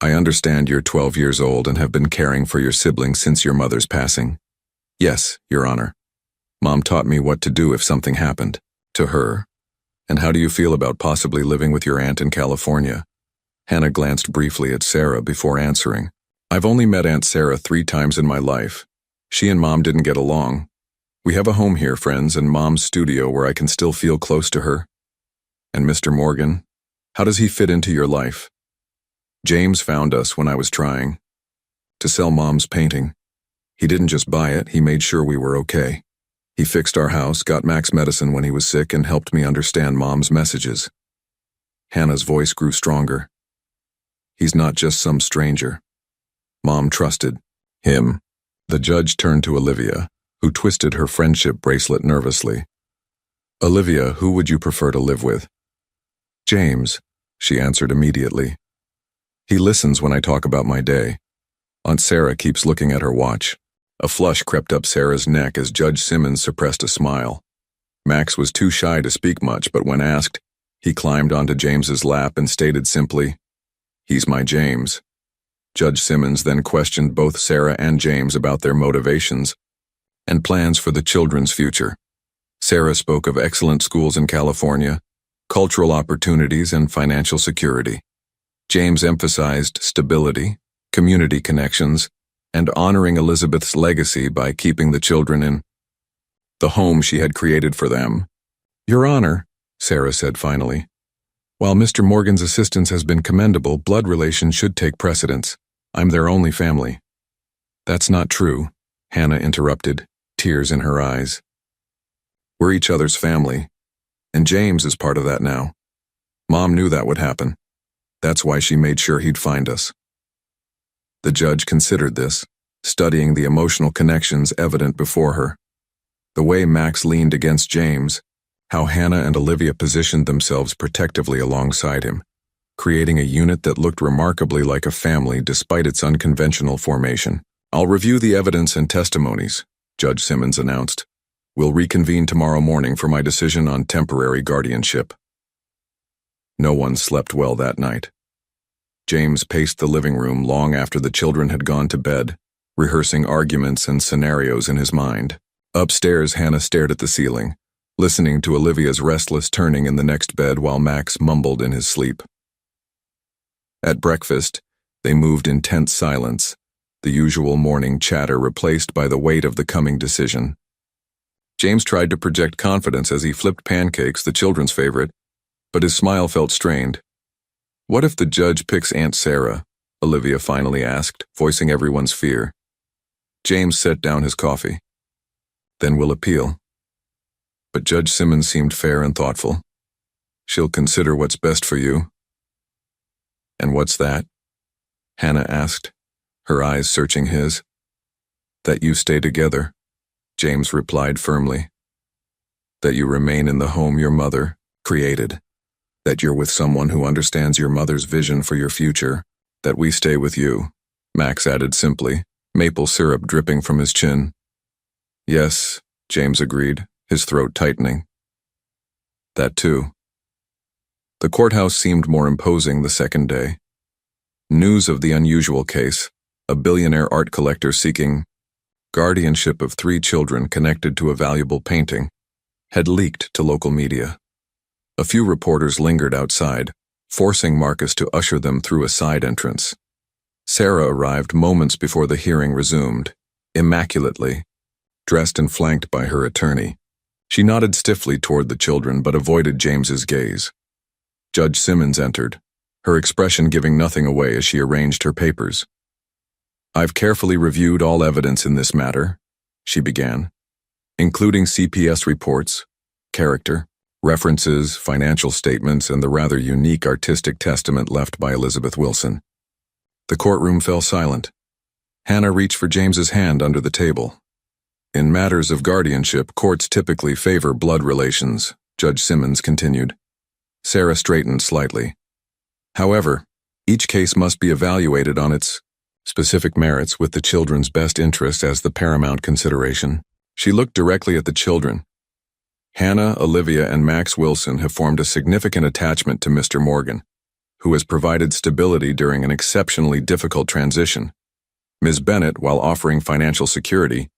I understand you're 12 years old and have been caring for your siblings since your mother's passing. Yes, Your Honor. Mom taught me what to do if something happened to her. And how do you feel about possibly living with your aunt in California? Hannah glanced briefly at Sarah before answering. I've only met Aunt Sarah 3 times in my life. She and Mom didn't get along. We have a home here, friends, and Mom's studio where I can still feel close to her. And Mr. Morgan, how does he fit into your life? James found us when I was trying to sell Mom's painting. He didn't just buy it, he made sure we were okay. He fixed our house, got Max medicine when he was sick, and helped me understand Mom's messages. Hannah's voice grew stronger. He's not just some stranger. Mom trusted him. The judge turned to Olivia, who twisted her friendship bracelet nervously. Olivia, who would you prefer to live with? James, she answered immediately. He listens when I talk about my day. Aunt Sarah keeps looking at her watch. A flush crept up Sarah's neck as Judge Simmons suppressed a smile. Max was too shy to speak much, but when asked, he climbed onto James's lap and stated simply, "He's my James." Judge Simmons then questioned both Sarah and James about their motivations and plans for the children's future. Sarah spoke of excellent schools in California, cultural opportunities, and financial security. James emphasized stability, community connections, and honoring Elizabeth's legacy by keeping the children in the home she had created for them. Your Honor, Sarah said finally, while Mr. Morgan's assistance has been commendable, blood relations should take precedence. I'm their only family. That's not true, Hannah interrupted, tears in her eyes. We're each other's family, and James is part of that now. Mom knew that would happen. That's why she made sure he'd find us. The judge considered this, studying the emotional connections evident before her. The way Max leaned against James, how Hannah and Olivia positioned themselves protectively alongside him, creating a unit that looked remarkably like a family despite its unconventional formation. I'll review the evidence and testimonies, Judge Simmons announced. We'll reconvene tomorrow morning for my decision on temporary guardianship. No one slept well that night. James paced the living room long after the children had gone to bed, rehearsing arguments and scenarios in his mind. Upstairs, Hannah stared at the ceiling, listening to Olivia's restless turning in the next bed while Max mumbled in his sleep. At breakfast, they moved in tense silence, the usual morning chatter replaced by the weight of the coming decision. James tried to project confidence as he flipped pancakes, the children's favorite, but his smile felt strained. "What if the judge picks Aunt Sarah?" Olivia finally asked, voicing everyone's fear. James set down his coffee. "Then we'll appeal." But Judge Simmons seemed fair and thoughtful. "She'll consider what's best for you." "And what's that?" Hannah asked, her eyes searching his. "That you stay together," James replied firmly. "That you remain in the home your mother created. That you're with someone who understands your mother's vision for your future. That we stay with you," Max added simply, maple syrup dripping from his chin. "Yes," James agreed, his throat tightening. "That too." The courthouse seemed more imposing the second day. News of the unusual case, a billionaire art collector seeking guardianship of 3 children connected to a valuable painting, had leaked to local media. A few reporters lingered outside, forcing Marcus to usher them through a side entrance. Sarah arrived moments before the hearing resumed, immaculately, dressed and flanked by her attorney. She nodded stiffly toward the children but avoided James's gaze. Judge Simmons entered, her expression giving nothing away as she arranged her papers. "I've carefully reviewed all evidence in this matter," she began, "including CPS reports, character, references, financial statements, and the rather unique artistic testament left by Elizabeth Wilson." The courtroom fell silent. Hannah reached for James's hand under the table. "In matters of guardianship, courts typically favor blood relations," Judge Simmons continued. Sarah straightened slightly. "However, each case must be evaluated on its specific merits with the children's best interest as the paramount consideration." She looked directly at the children. "Hannah, Olivia, and Max Wilson have formed a significant attachment to Mr. Morgan, who has provided stability during an exceptionally difficult transition. Ms. Bennett, while offering financial security,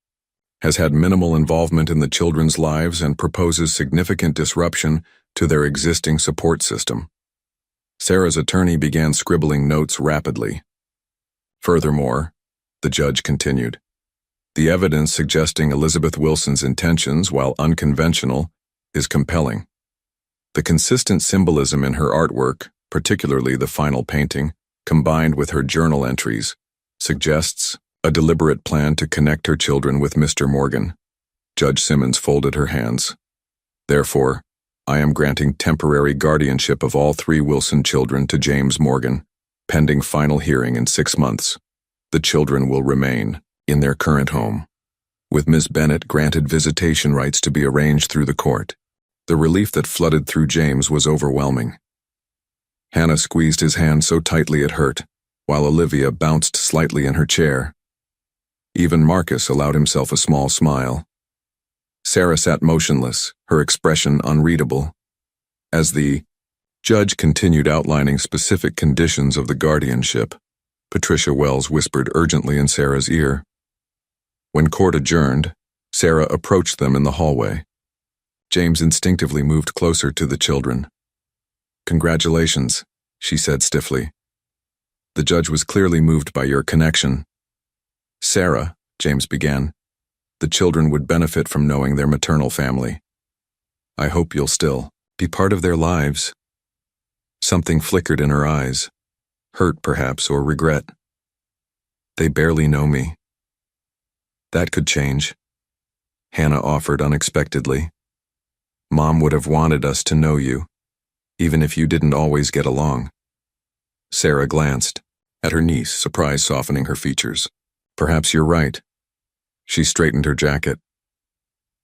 has had minimal involvement in the children's lives and proposes significant disruption to their existing support system." Sarah's attorney began scribbling notes rapidly. "Furthermore," the judge continued, "the evidence suggesting Elizabeth Wilson's intentions, while unconventional, is compelling. The consistent symbolism in her artwork, particularly the final painting, combined with her journal entries, suggests a deliberate plan to connect her children with Mr. Morgan." Judge Simmons folded her hands. "Therefore, I am granting temporary guardianship of all 3 Wilson children to James Morgan, pending final hearing in 6 months. The children will remain in their current home, with Ms. Bennett granted visitation rights to be arranged through the court." The relief that flooded through James was overwhelming. Hannah squeezed his hand so tightly it hurt, while Olivia bounced slightly in her chair. Even Marcus allowed himself a small smile. Sarah sat motionless, her expression unreadable. As the judge continued outlining specific conditions of the guardianship, Patricia Wells whispered urgently in Sarah's ear. When court adjourned, Sarah approached them in the hallway. James instinctively moved closer to the children. "Congratulations," she said stiffly. "The judge was clearly moved by your connection." "Sarah," James began, "the children would benefit from knowing their maternal family. I hope you'll still be part of their lives." Something flickered in her eyes, hurt perhaps, or regret. "They barely know me." "That could change," Hannah offered unexpectedly. "Mom would have wanted us to know you, even if you didn't always get along." Sarah glanced at her niece, surprise softening her features. "Perhaps you're right." She straightened her jacket.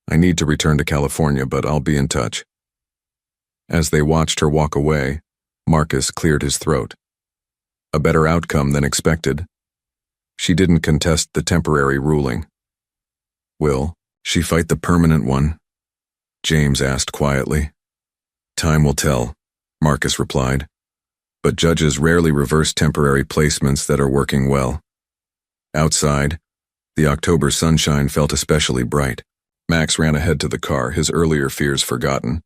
"I need to return to California, but I'll be in touch." As they watched her walk away, Marcus cleared his throat. A better outcome than expected. She didn't contest the temporary ruling. "Will," She fight the permanent one? James asked quietly. Time will tell, Marcus replied. But judges rarely reverse temporary placements that are working well. Outside, the October sunshine felt especially bright. Max ran ahead to the car, his earlier fears forgotten,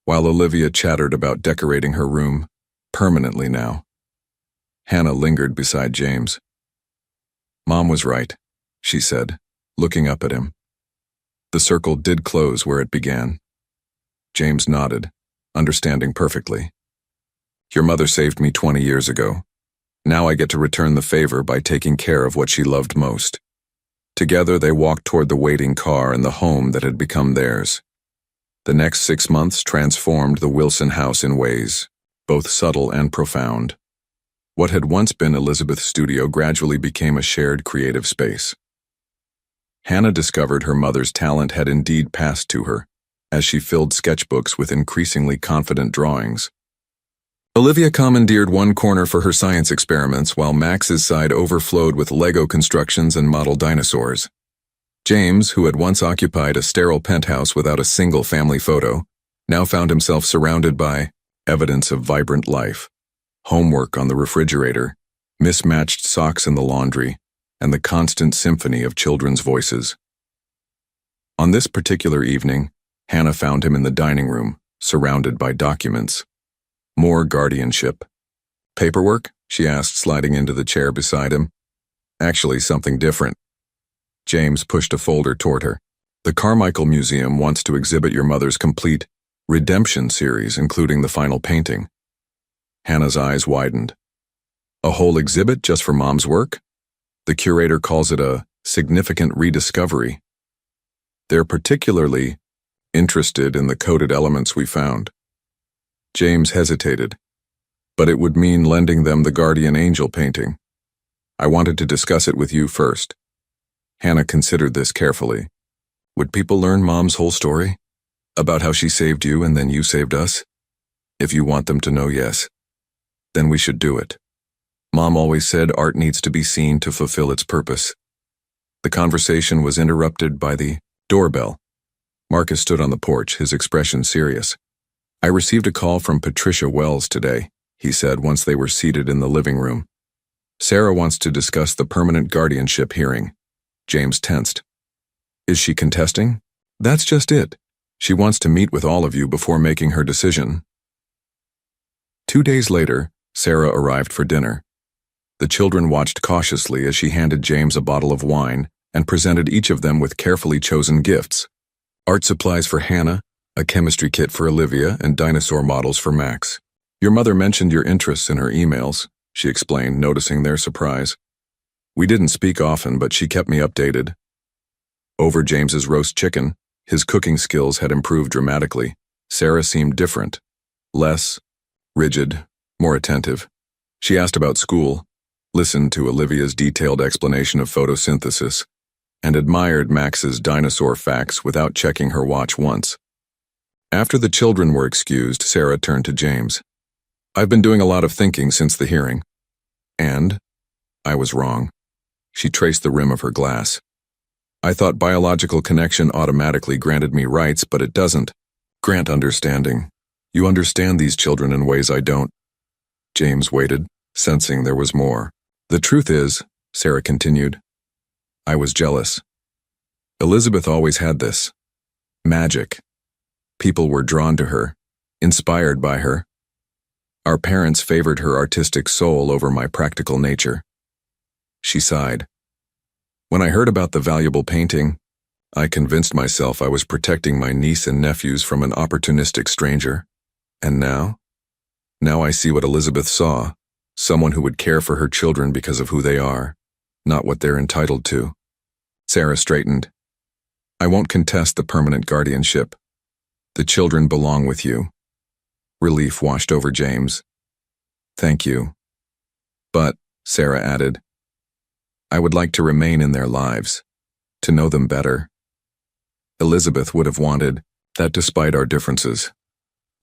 while Olivia chattered about decorating her room, permanently now. Hannah lingered beside James. Mom was right, she said, looking up at him. The circle did close where it began. James nodded, understanding perfectly. Your mother saved me 20 years ago. Now I get to return the favor by taking care of what she loved most. Together they walked toward the waiting car and the home that had become theirs. The next 6 months transformed the Wilson house in ways, both subtle and profound. What had once been Elizabeth's studio gradually became a shared creative space. Hannah discovered her mother's talent had indeed passed to her, as she filled sketchbooks with increasingly confident drawings. Olivia commandeered one corner for her science experiments, while Max's side overflowed with Lego constructions and model dinosaurs. James, who had once occupied a sterile penthouse without a single family photo, now found himself surrounded by evidence of vibrant life. Homework on the refrigerator, mismatched socks in the laundry, and the constant symphony of children's voices. On this particular evening, Hannah found him in the dining room, surrounded by documents. More guardianship. Paperwork? She asked, sliding into the chair beside him. Actually, something different. James pushed a folder toward her. The Carmichael Museum wants to exhibit your mother's complete redemption series, including the final painting. Hannah's eyes widened. A whole exhibit just for Mom's work? The curator calls it a significant rediscovery. They're particularly interested in the coded elements we found. James hesitated, but it would mean lending them the Guardian Angel painting. I wanted to discuss it with you first. Hannah considered this carefully. Would people learn Mom's whole story? About how she saved you and then you saved us? If you want them to know, yes. Then we should do it. Mom always said art needs to be seen to fulfill its purpose. The conversation was interrupted by the doorbell. Marcus stood on the porch, his expression serious. I received a call from Patricia Wells today, he said once they were seated in the living room. Sarah wants to discuss the permanent guardianship hearing. James tensed. Is she contesting? That's just it. She wants to meet with all of you before making her decision. 2 days later, Sarah arrived for dinner. The children watched cautiously as she handed James a bottle of wine and presented each of them with carefully chosen gifts. Art supplies for Hannah, a chemistry kit for Olivia, and dinosaur models for Max. Your mother mentioned your interests in her emails, she explained, noticing their surprise. We didn't speak often, but she kept me updated. Over James's roast chicken, his cooking skills had improved dramatically. Sarah seemed different. Less rigid, more attentive. She asked about school, listened to Olivia's detailed explanation of photosynthesis, and admired Max's dinosaur facts without checking her watch once. After the children were excused, Sarah turned to James. I've been doing a lot of thinking since the hearing. And I was wrong. She traced the rim of her glass. I thought biological connection automatically granted me rights, but it doesn't. Grant understanding. You understand these children in ways I don't. James waited, sensing there was more. The truth is, Sarah continued, I was jealous. Elizabeth always had this magic. People were drawn to her, inspired by her. Our parents favored her artistic soul over my practical nature. She sighed. When I heard about the valuable painting, I convinced myself I was protecting my niece and nephews from an opportunistic stranger. And now? Now I see what Elizabeth saw, someone who would care for her children because of who they are, not what they're entitled to. Sarah straightened. I won't contest the permanent guardianship. The children belong with you. Relief washed over James. Thank you. But, Sarah added, I would like to remain in their lives, to know them better. Elizabeth would have wanted that despite our differences.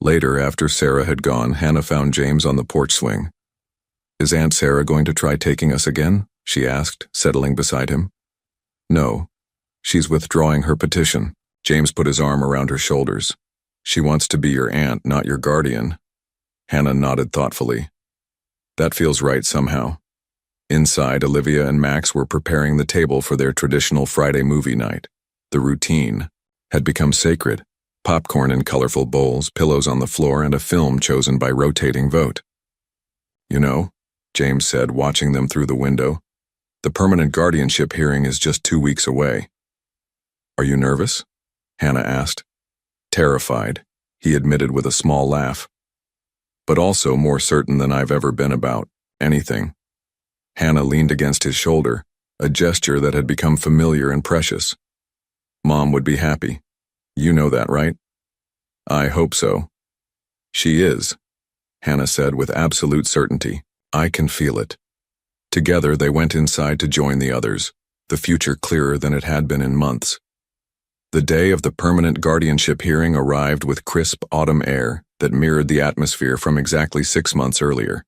Later, after Sarah had gone, Hannah found James on the porch swing. Is Aunt Sarah going to try taking us again? She asked, settling beside him. No. She's withdrawing her petition. James put his arm around her shoulders. She wants to be your aunt, not your guardian. Hannah nodded thoughtfully. That feels right somehow. Inside, Olivia and Max were preparing the table for their traditional Friday movie night. The routine had become sacred. Popcorn in colorful bowls, pillows on the floor, and a film chosen by rotating vote. You know, James said, watching them through the window, the permanent guardianship hearing is just 2 weeks away. Are you nervous? Hannah asked. Terrified, he admitted with a small laugh. But also more certain than I've ever been about anything. Hannah leaned against his shoulder, a gesture that had become familiar and precious. Mom would be happy. You know that, right? I hope so. She is, Hannah said with absolute certainty. I can feel it. Together they went inside to join the others, the future clearer than it had been in months. The day of the permanent guardianship hearing arrived with crisp autumn air that mirrored the atmosphere from exactly 6 months earlier.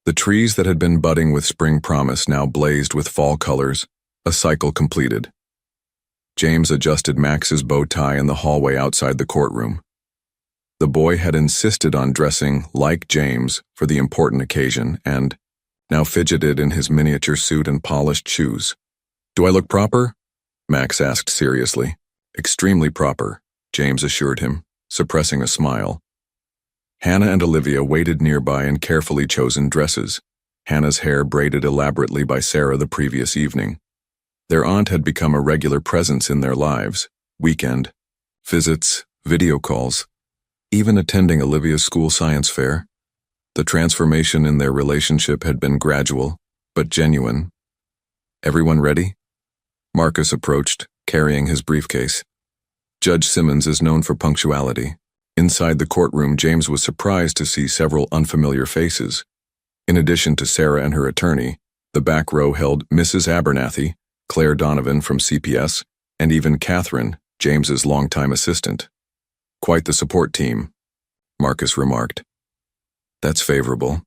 The trees that had been budding with spring promise now blazed with fall colors, a cycle completed. James adjusted Max's bow tie in the hallway outside the courtroom. The boy had insisted on dressing like James for the important occasion and now fidgeted in his miniature suit and polished shoes. Do I look proper? Max asked seriously. Extremely proper, James assured him, suppressing a smile. Hannah and Olivia waited nearby in carefully chosen dresses, Hannah's hair braided elaborately by Sarah the previous evening. Their aunt had become a regular presence in their lives, weekend, visits, video calls, even attending Olivia's school science fair. The transformation in their relationship had been gradual, but genuine. Everyone ready? Marcus approached, carrying his briefcase. Judge Simmons is known for punctuality. Inside the courtroom, James was surprised to see several unfamiliar faces. In addition to Sarah and her attorney, the back row held Mrs. Abernathy, Claire Donovan from CPS, and even Catherine, James's longtime assistant. Quite the support team, Marcus remarked. That's favorable.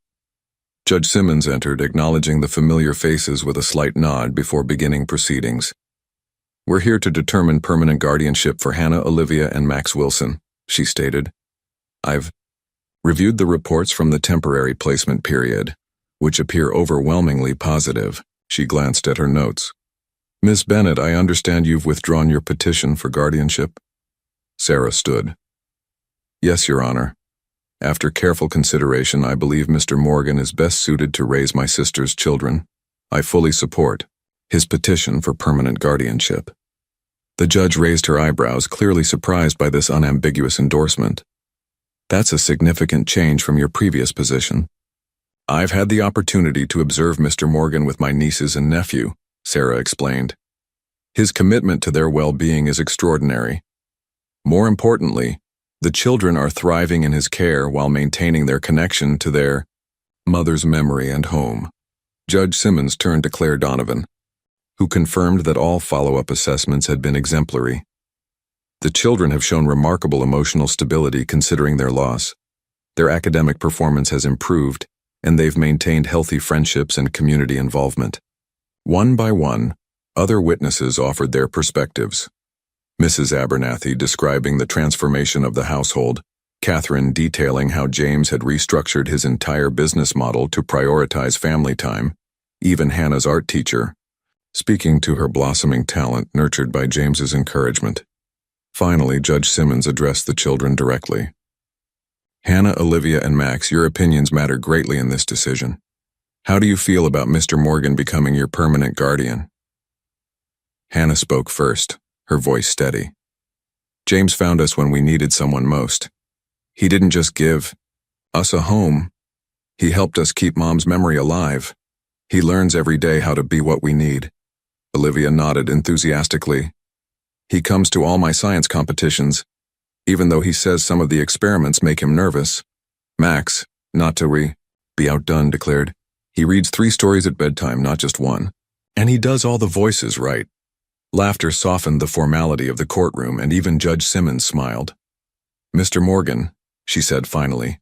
Judge Simmons entered, acknowledging the familiar faces with a slight nod before beginning proceedings. We're here to determine permanent guardianship for Hannah, Olivia, and Max Wilson, she stated. I've reviewed the reports from the temporary placement period, which appear overwhelmingly positive. She glanced at her notes. Miss Bennett, I understand you've withdrawn your petition for guardianship? Sarah stood. Yes, Your Honor. After careful consideration, I believe Mr. Morgan is best suited to raise my sister's children. I fully support his petition for permanent guardianship. The judge raised her eyebrows, clearly surprised by this unambiguous endorsement. That's a significant change from your previous position. I've had the opportunity to observe Mr. Morgan with my nieces and nephew, Sarah explained. His commitment to their well-being is extraordinary. More importantly, the children are thriving in his care while maintaining their connection to their mother's memory and home. Judge Simmons turned to Claire Donovan, who confirmed that all follow-up assessments had been exemplary. The children have shown remarkable emotional stability considering their loss. Their academic performance has improved, and they've maintained healthy friendships and community involvement. One by one, other witnesses offered their perspectives. Mrs. Abernathy describing the transformation of the household, Catherine detailing how James had restructured his entire business model to prioritize family time, even Hannah's art teacher, speaking to her blossoming talent nurtured by James's encouragement. Finally, Judge Simmons addressed the children directly. Hannah, Olivia, and Max, your opinions matter greatly in this decision. How do you feel about Mr. Morgan becoming your permanent guardian? Hannah spoke first, her voice steady. James found us when we needed someone most. He didn't just give us a home. He helped us keep Mom's memory alive. He learns every day how to be what we need. Olivia nodded enthusiastically. He comes to all my science competitions, even though he says some of the experiments make him nervous. Max, not to be outdone, declared. He reads 3 stories at bedtime, not just one. And he does all the voices right. Laughter softened the formality of the courtroom, and even Judge Simmons smiled. Mr. Morgan, she said finally,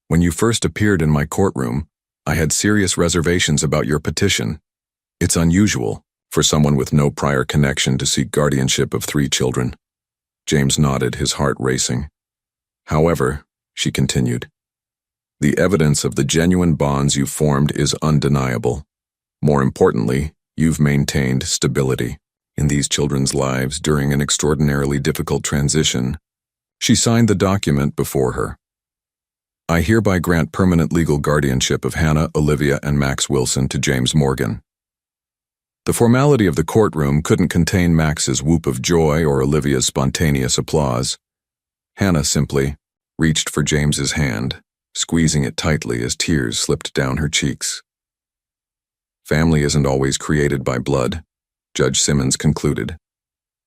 when you first appeared in my courtroom, I had serious reservations about your petition. It's unusual for someone with no prior connection to seek guardianship of 3 children. James nodded, his heart racing. However, she continued, the evidence of the genuine bonds you formed is undeniable. More importantly, you've maintained stability in these children's lives during an extraordinarily difficult transition. She signed the document before her. I hereby grant permanent legal guardianship of Hannah, Olivia, and Max Wilson to James Morgan. The formality of the courtroom couldn't contain Max's whoop of joy or Olivia's spontaneous applause. Hannah simply reached for James's hand, squeezing it tightly as tears slipped down her cheeks. Family isn't always created by blood, Judge Simmons concluded.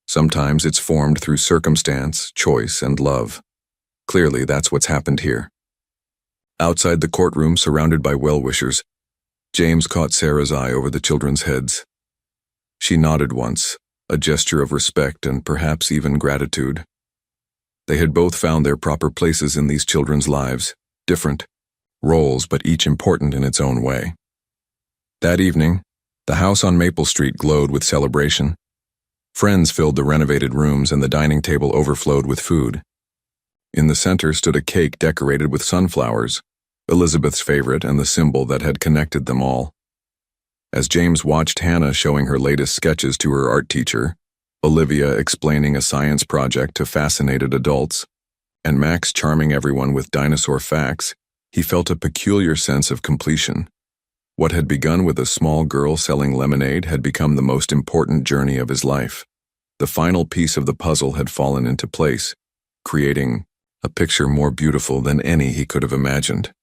Sometimes it's formed through circumstance, choice, and love. Clearly, that's what's happened here. Outside the courtroom, surrounded by well-wishers, James caught Sarah's eye over the children's heads. She nodded once, a gesture of respect and perhaps even gratitude. They had both found their proper places in these children's lives, different roles but each important in its own way. That evening, the house on Maple Street glowed with celebration. Friends filled the renovated rooms and the dining table overflowed with food. In the center stood a cake decorated with sunflowers, Elizabeth's favorite and the symbol that had connected them all. As James watched Hannah showing her latest sketches to her art teacher, Olivia explaining a science project to fascinated adults, and Max charming everyone with dinosaur facts, he felt a peculiar sense of completion. What had begun with a small girl selling lemonade had become the most important journey of his life. The final piece of the puzzle had fallen into place, creating a picture more beautiful than any he could have imagined.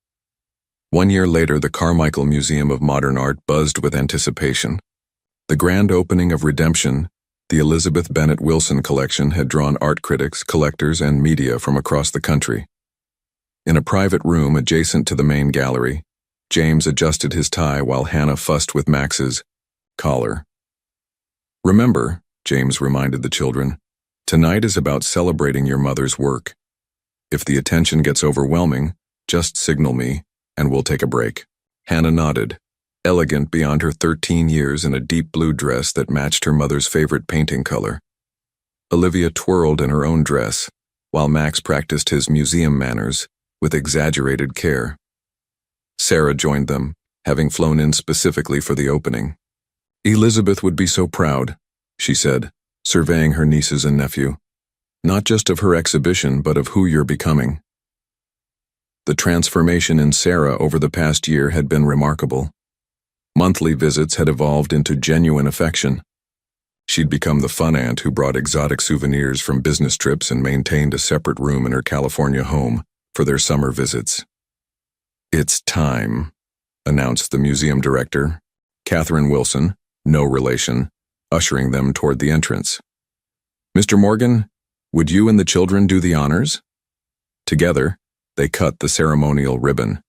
1 year later, the Carmichael Museum of Modern Art buzzed with anticipation. The grand opening of Redemption, the Elizabeth Bennet Wilson collection, had drawn art critics, collectors, and media from across the country. In a private room adjacent to the main gallery, James adjusted his tie while Hannah fussed with Max's collar. Remember, James reminded the children, tonight is about celebrating your mother's work. If the attention gets overwhelming, just signal me, and we'll take a break. Hannah nodded, elegant beyond her 13 years in a deep blue dress that matched her mother's favorite painting color. Olivia twirled in her own dress, while Max practiced his museum manners with exaggerated care. Sarah joined them, having flown in specifically for the opening. Elizabeth would be so proud, she said, surveying her nieces and nephew. Not just of her exhibition, but of who you're becoming. The transformation in Sarah over the past year had been remarkable. Monthly visits had evolved into genuine affection. She'd become the fun aunt who brought exotic souvenirs from business trips and maintained a separate room in her California home for their summer visits. It's time, announced the museum director, Catherine Wilson, no relation, ushering them toward the entrance. Mr. Morgan, would you and the children do the honors? Together, they cut the ceremonial ribbon.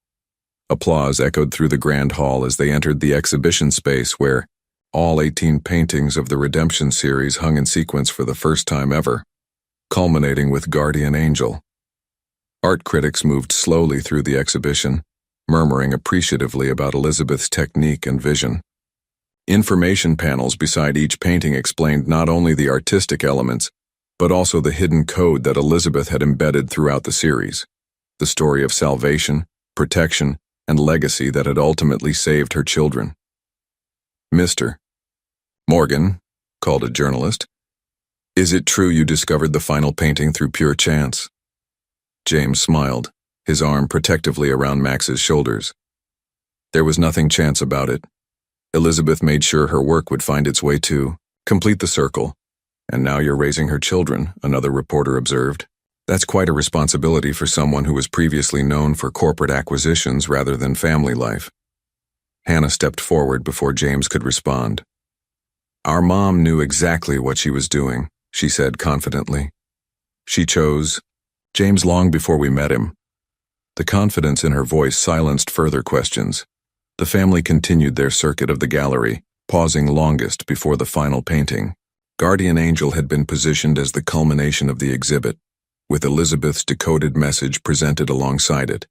Applause echoed through the grand hall as they entered the exhibition space where all 18 paintings of the Redemption series hung in sequence for the first time ever, culminating with Guardian Angel. Art critics moved slowly through the exhibition, murmuring appreciatively about Elizabeth's technique and vision. Information panels beside each painting explained not only the artistic elements, but also the hidden code that Elizabeth had embedded throughout the series, the story of salvation, protection, and legacy that had ultimately saved her children. Mr. Morgan, called a journalist, is it true you discovered the final painting through pure chance? James smiled, his arm protectively around Max's shoulders. There was nothing chance about it. Elizabeth made sure her work would find its way to complete the circle. And now you're raising her children, another reporter observed. That's quite a responsibility for someone who was previously known for corporate acquisitions rather than family life. Hannah stepped forward before James could respond. Our mom knew exactly what she was doing, she said confidently. She chose James long before we met him. The confidence in her voice silenced further questions. The family continued their circuit of the gallery, pausing longest before the final painting. Guardian Angel had been positioned as the culmination of the exhibit, with Elizabeth's decoded message presented alongside it,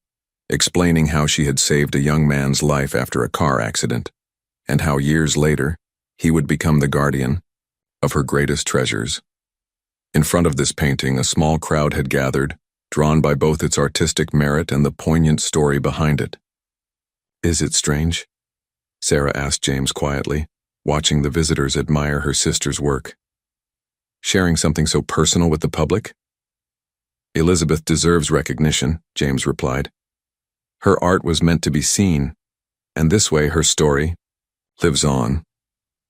explaining how she had saved a young man's life after a car accident, and how years later, He would become the guardian of her greatest treasures. In front of this painting, a small crowd had gathered, drawn by both its artistic merit and the poignant story behind it. "Is it strange?" Sarah asked James quietly, watching the visitors admire her sister's work. "Sharing something so personal with the public?" "Elizabeth deserves recognition," James replied. "Her art was meant to be seen, and this way her story lives on."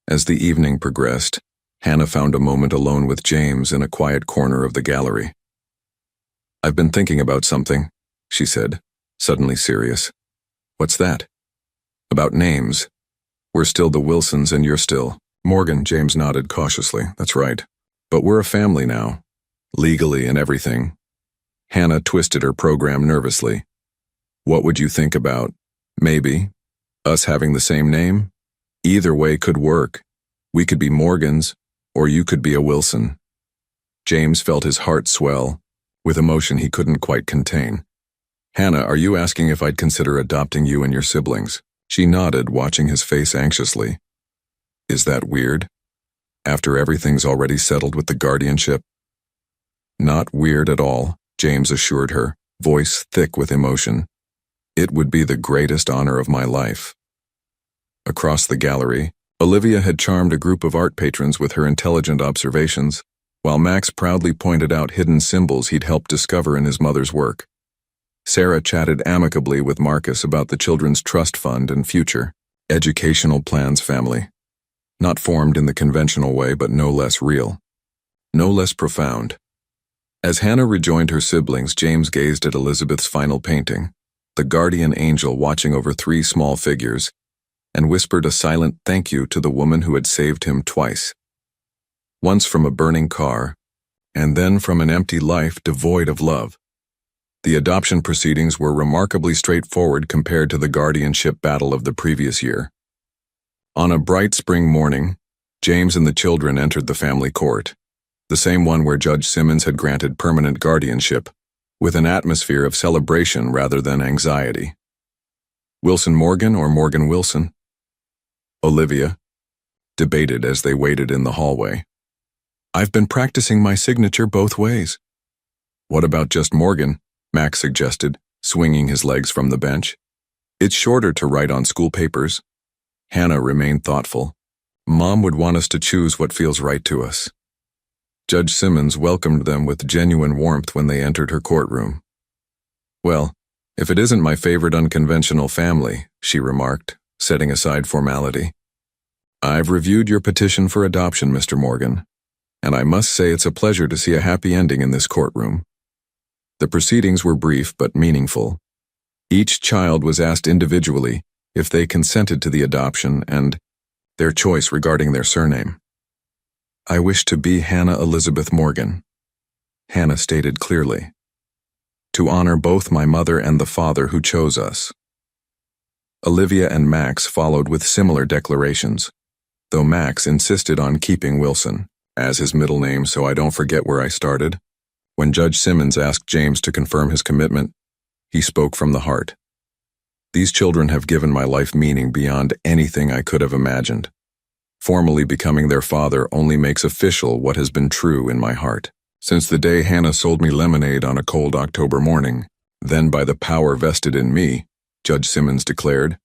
As the evening progressed, Hannah found a moment alone with James in a quiet corner of the gallery. "I've been thinking about something," she said, suddenly serious. "What's that?" "About names. We're still the Wilsons and you're still Morgan." James nodded cautiously. "That's right. But we're a family now, legally and everything." Hannah twisted her program nervously. "What would you think about, maybe, us having the same name? Either way could work. We could be Morgans, or you could be a Wilson." James felt his heart swell, with emotion he couldn't quite contain. "Hannah, are you asking if I'd consider adopting you and your siblings?" She nodded, watching his face anxiously. "Is that weird? After everything's already settled with the guardianship?" "Not weird at all," James assured her, voice thick with emotion. "It would be the greatest honor of my life." Across the gallery, Olivia had charmed a group of art patrons with her intelligent observations, while Max proudly pointed out hidden symbols he'd helped discover in his mother's work. Sarah chatted amicably with Marcus about the children's trust fund and future educational plans family. Not formed in the conventional way, but no less real, no less profound. As Hannah rejoined her siblings, James gazed at Elizabeth's final painting, the guardian angel watching over 3 small figures, and whispered a silent thank you to the woman who had saved him twice. Once from a burning car, and then from an empty life devoid of love. The adoption proceedings were remarkably straightforward compared to the guardianship battle of the previous year. On a bright spring morning, James and the children entered the family court, the same one where Judge Simmons had granted permanent guardianship, with an atmosphere of celebration rather than anxiety. "Wilson Morgan or Morgan Wilson?" Olivia debated as they waited in the hallway. "I've been practicing my signature both ways." "What about just Morgan?" Max suggested, swinging his legs from the bench. "It's shorter to write on school papers." Hannah remained thoughtful. "Mom would want us to choose what feels right to us." Judge Simmons welcomed them with genuine warmth when they entered her courtroom. "Well, if it isn't my favorite unconventional family," she remarked, setting aside formality. "I've reviewed your petition for adoption, Mr. Morgan, and I must say it's a pleasure to see a happy ending in this courtroom." The proceedings were brief but meaningful. Each child was asked individually if they consented to the adoption and their choice regarding their surname. "I wish to be Hannah Elizabeth Morgan," Hannah stated clearly, "to honor both my mother and the father who chose us." Olivia and Max followed with similar declarations, though Max insisted on keeping Wilson as his middle name. "So I don't forget where I started." When Judge Simmons asked James to confirm his commitment, he spoke from the heart. "These children have given my life meaning beyond anything I could have imagined. Formally becoming their father only makes official what has been true in my heart. Since the day Hannah sold me lemonade on a cold October morning, then by the power vested in me," Judge Simmons declared,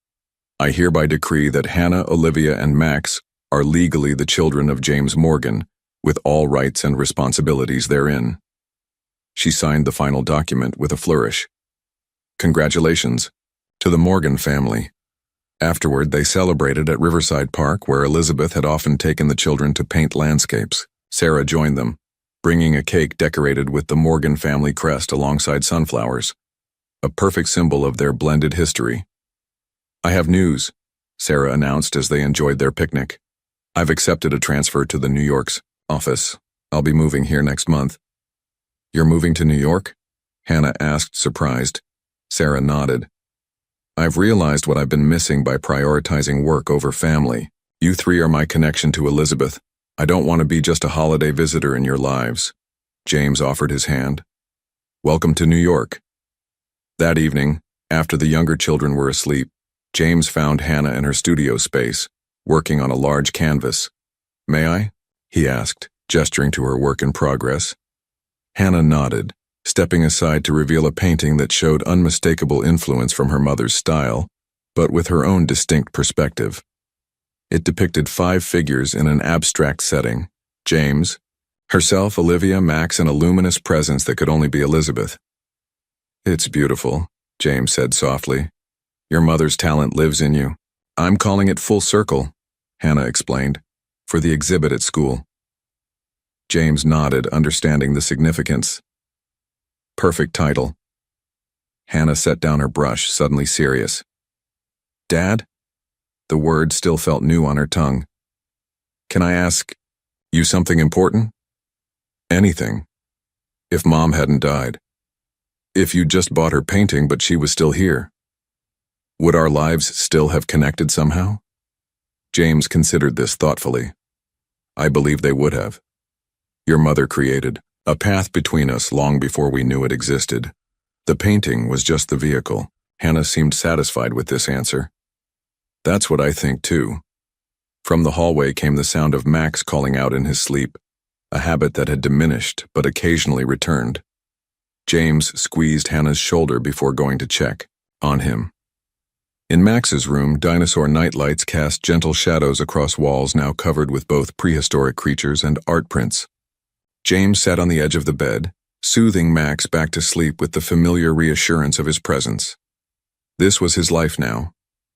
"I hereby decree that Hannah, Olivia, and Max are legally the children of James Morgan, with all rights and responsibilities therein." She signed the final document with a flourish. "Congratulations to the Morgan family." Afterward, they celebrated at Riverside Park, where Elizabeth had often taken the children to paint landscapes. Sarah joined them, bringing a cake decorated with the Morgan family crest alongside sunflowers, a perfect symbol of their blended history. "I have news," Sarah announced as they enjoyed their picnic. "I've accepted a transfer to the New York's office. I'll be moving here next month." "You're moving to New York?" Hannah asked, surprised. Sarah nodded. "I've realized what I've been missing by prioritizing work over family. You 3 are my connection to Elizabeth. I don't want to be just a holiday visitor in your lives." James offered his hand. "Welcome to New York." That evening, after the younger children were asleep, James found Hannah in her studio space, working on a large canvas. "May I?" he asked, gesturing to her work in progress. Hannah nodded, stepping aside to reveal a painting that showed unmistakable influence from her mother's style, but with her own distinct perspective. It depicted 5 figures in an abstract setting: James, herself, Olivia, Max, and a luminous presence that could only be Elizabeth. "It's beautiful," James said softly. "Your mother's talent lives in you." "I'm calling it Full Circle," Hannah explained, "for the exhibit at school." James nodded, understanding the significance. "Perfect title." Hannah set down her brush, suddenly serious. "Dad?" The word still felt new on her tongue. "Can I ask you something important?" "Anything. If Mom hadn't died. If you'd just bought her painting but she was still here. Would our lives still have connected somehow?" James considered this thoughtfully. "I believe they would have. Your mother created a path between us long before we knew it existed. The painting was just the vehicle." Hannah seemed satisfied with this answer. "That's what I think too." From the hallway came the sound of Max calling out in his sleep, a habit that had diminished but occasionally returned. James squeezed Hannah's shoulder before going to check on him. In Max's room, dinosaur nightlights cast gentle shadows across walls now covered with both prehistoric creatures and art prints. James sat on the edge of the bed, soothing Max back to sleep with the familiar reassurance of his presence. This was his life now.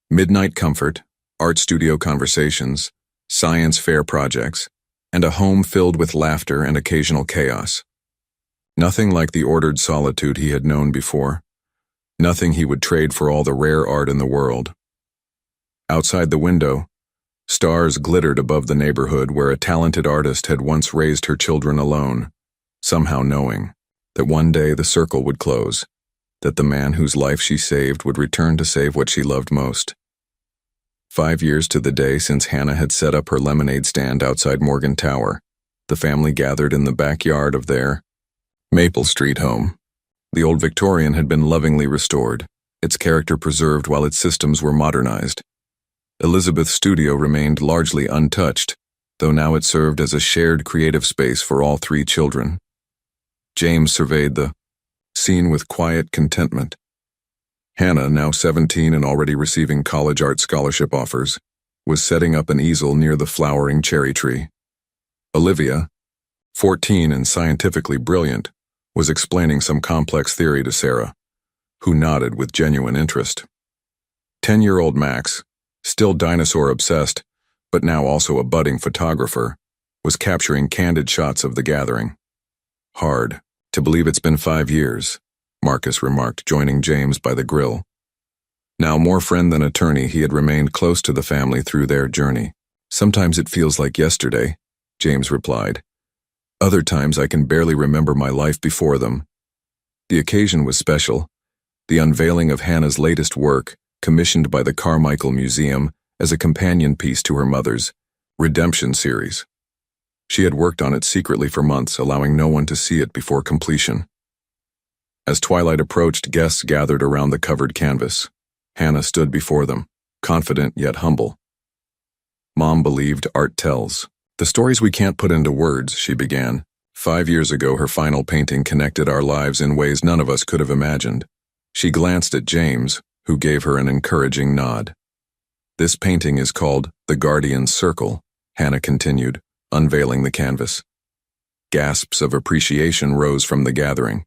Midnight comfort, art studio conversations, science fair projects, and a home filled with laughter and occasional chaos. Nothing like the ordered solitude he had known before. Nothing he would trade for all the rare art in the world. Outside the window, stars glittered above the neighborhood where a talented artist had once raised her children alone, somehow knowing that one day the circle would close, that the man whose life she saved would return to save what she loved most. 5 years to the day since Hannah had set up her lemonade stand outside Morgan Tower, the family gathered in the backyard of their Maple Street home. The old Victorian had been lovingly restored, its character preserved while its systems were modernized. Elizabeth's studio remained largely untouched, though now it served as a shared creative space for all 3 children. James surveyed the scene with quiet contentment. Hannah, now 17 and already receiving college art scholarship offers, was setting up an easel near the flowering cherry tree. Olivia, 14 and scientifically brilliant, was explaining some complex theory to Sarah, who nodded with genuine interest. 10-year-old Max, still dinosaur-obsessed, but now also a budding photographer, was capturing candid shots of the gathering. "Hard to believe it's been 5 years, Marcus remarked, joining James by the grill. Now more friend than attorney, he had remained close to the family through their journey. "Sometimes it feels like yesterday," James replied. "Other times I can barely remember my life before them." The occasion was special, the unveiling of Hannah's latest work, commissioned by the Carmichael Museum as a companion piece to her mother's Redemption series. She had worked on it secretly for months, allowing no one to see it before completion. As twilight approached, guests gathered around the covered canvas. Hannah stood before them, confident yet humble. "Mom believed art tells. The stories we can't put into words," she began. 5 years ago, her final painting connected our lives in ways none of us could have imagined. She glanced at James, who gave her an encouraging nod. "This painting is called The Guardian's Circle," Hannah continued, unveiling the canvas. Gasps of appreciation rose from the gathering.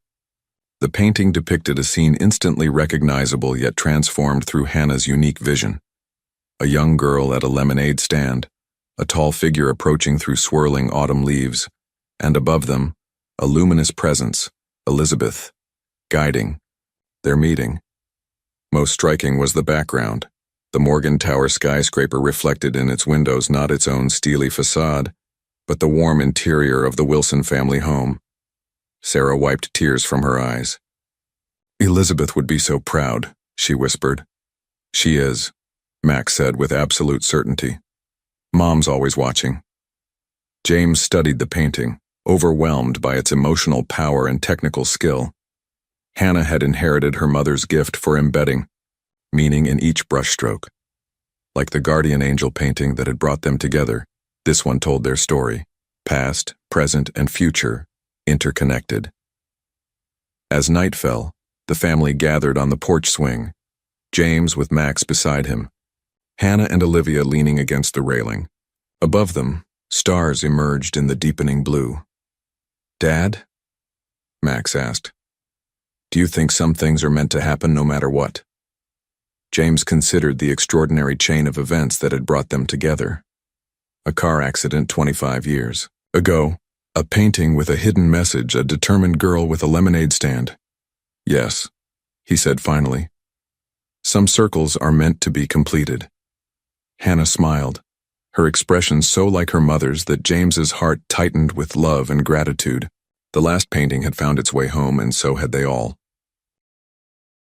The painting depicted a scene instantly recognizable yet transformed through Hannah's unique vision. A young girl at a lemonade stand, a tall figure approaching through swirling autumn leaves, and above them, a luminous presence, Elizabeth, guiding their meeting. Most striking was the background, the Morgan Tower skyscraper reflected in its windows, not its own steely facade, but the warm interior of the Wilson family home. Sarah wiped tears from her eyes. "Elizabeth would be so proud," she whispered. "She is," Max said with absolute certainty. "Mom's always watching." James studied the painting, overwhelmed by its emotional power and technical skill. Hannah had inherited her mother's gift for embedding meaning in each brushstroke. Like the guardian angel painting that had brought them together, this one told their story, past, present, and future, interconnected. As night fell, the family gathered on the porch swing, James with Max beside him, Hannah and Olivia leaning against the railing. Above them, stars emerged in the deepening blue. "Dad?" Max asked. "Do you think some things are meant to happen no matter what?" James considered the extraordinary chain of events that had brought them together. A car accident 25 years ago, a painting with a hidden message, a determined girl with a lemonade stand. "Yes," he said finally. "Some circles are meant to be completed." Hannah smiled, her expression so like her mother's that James's heart tightened with love and gratitude. The last painting had found its way home, and so had they all.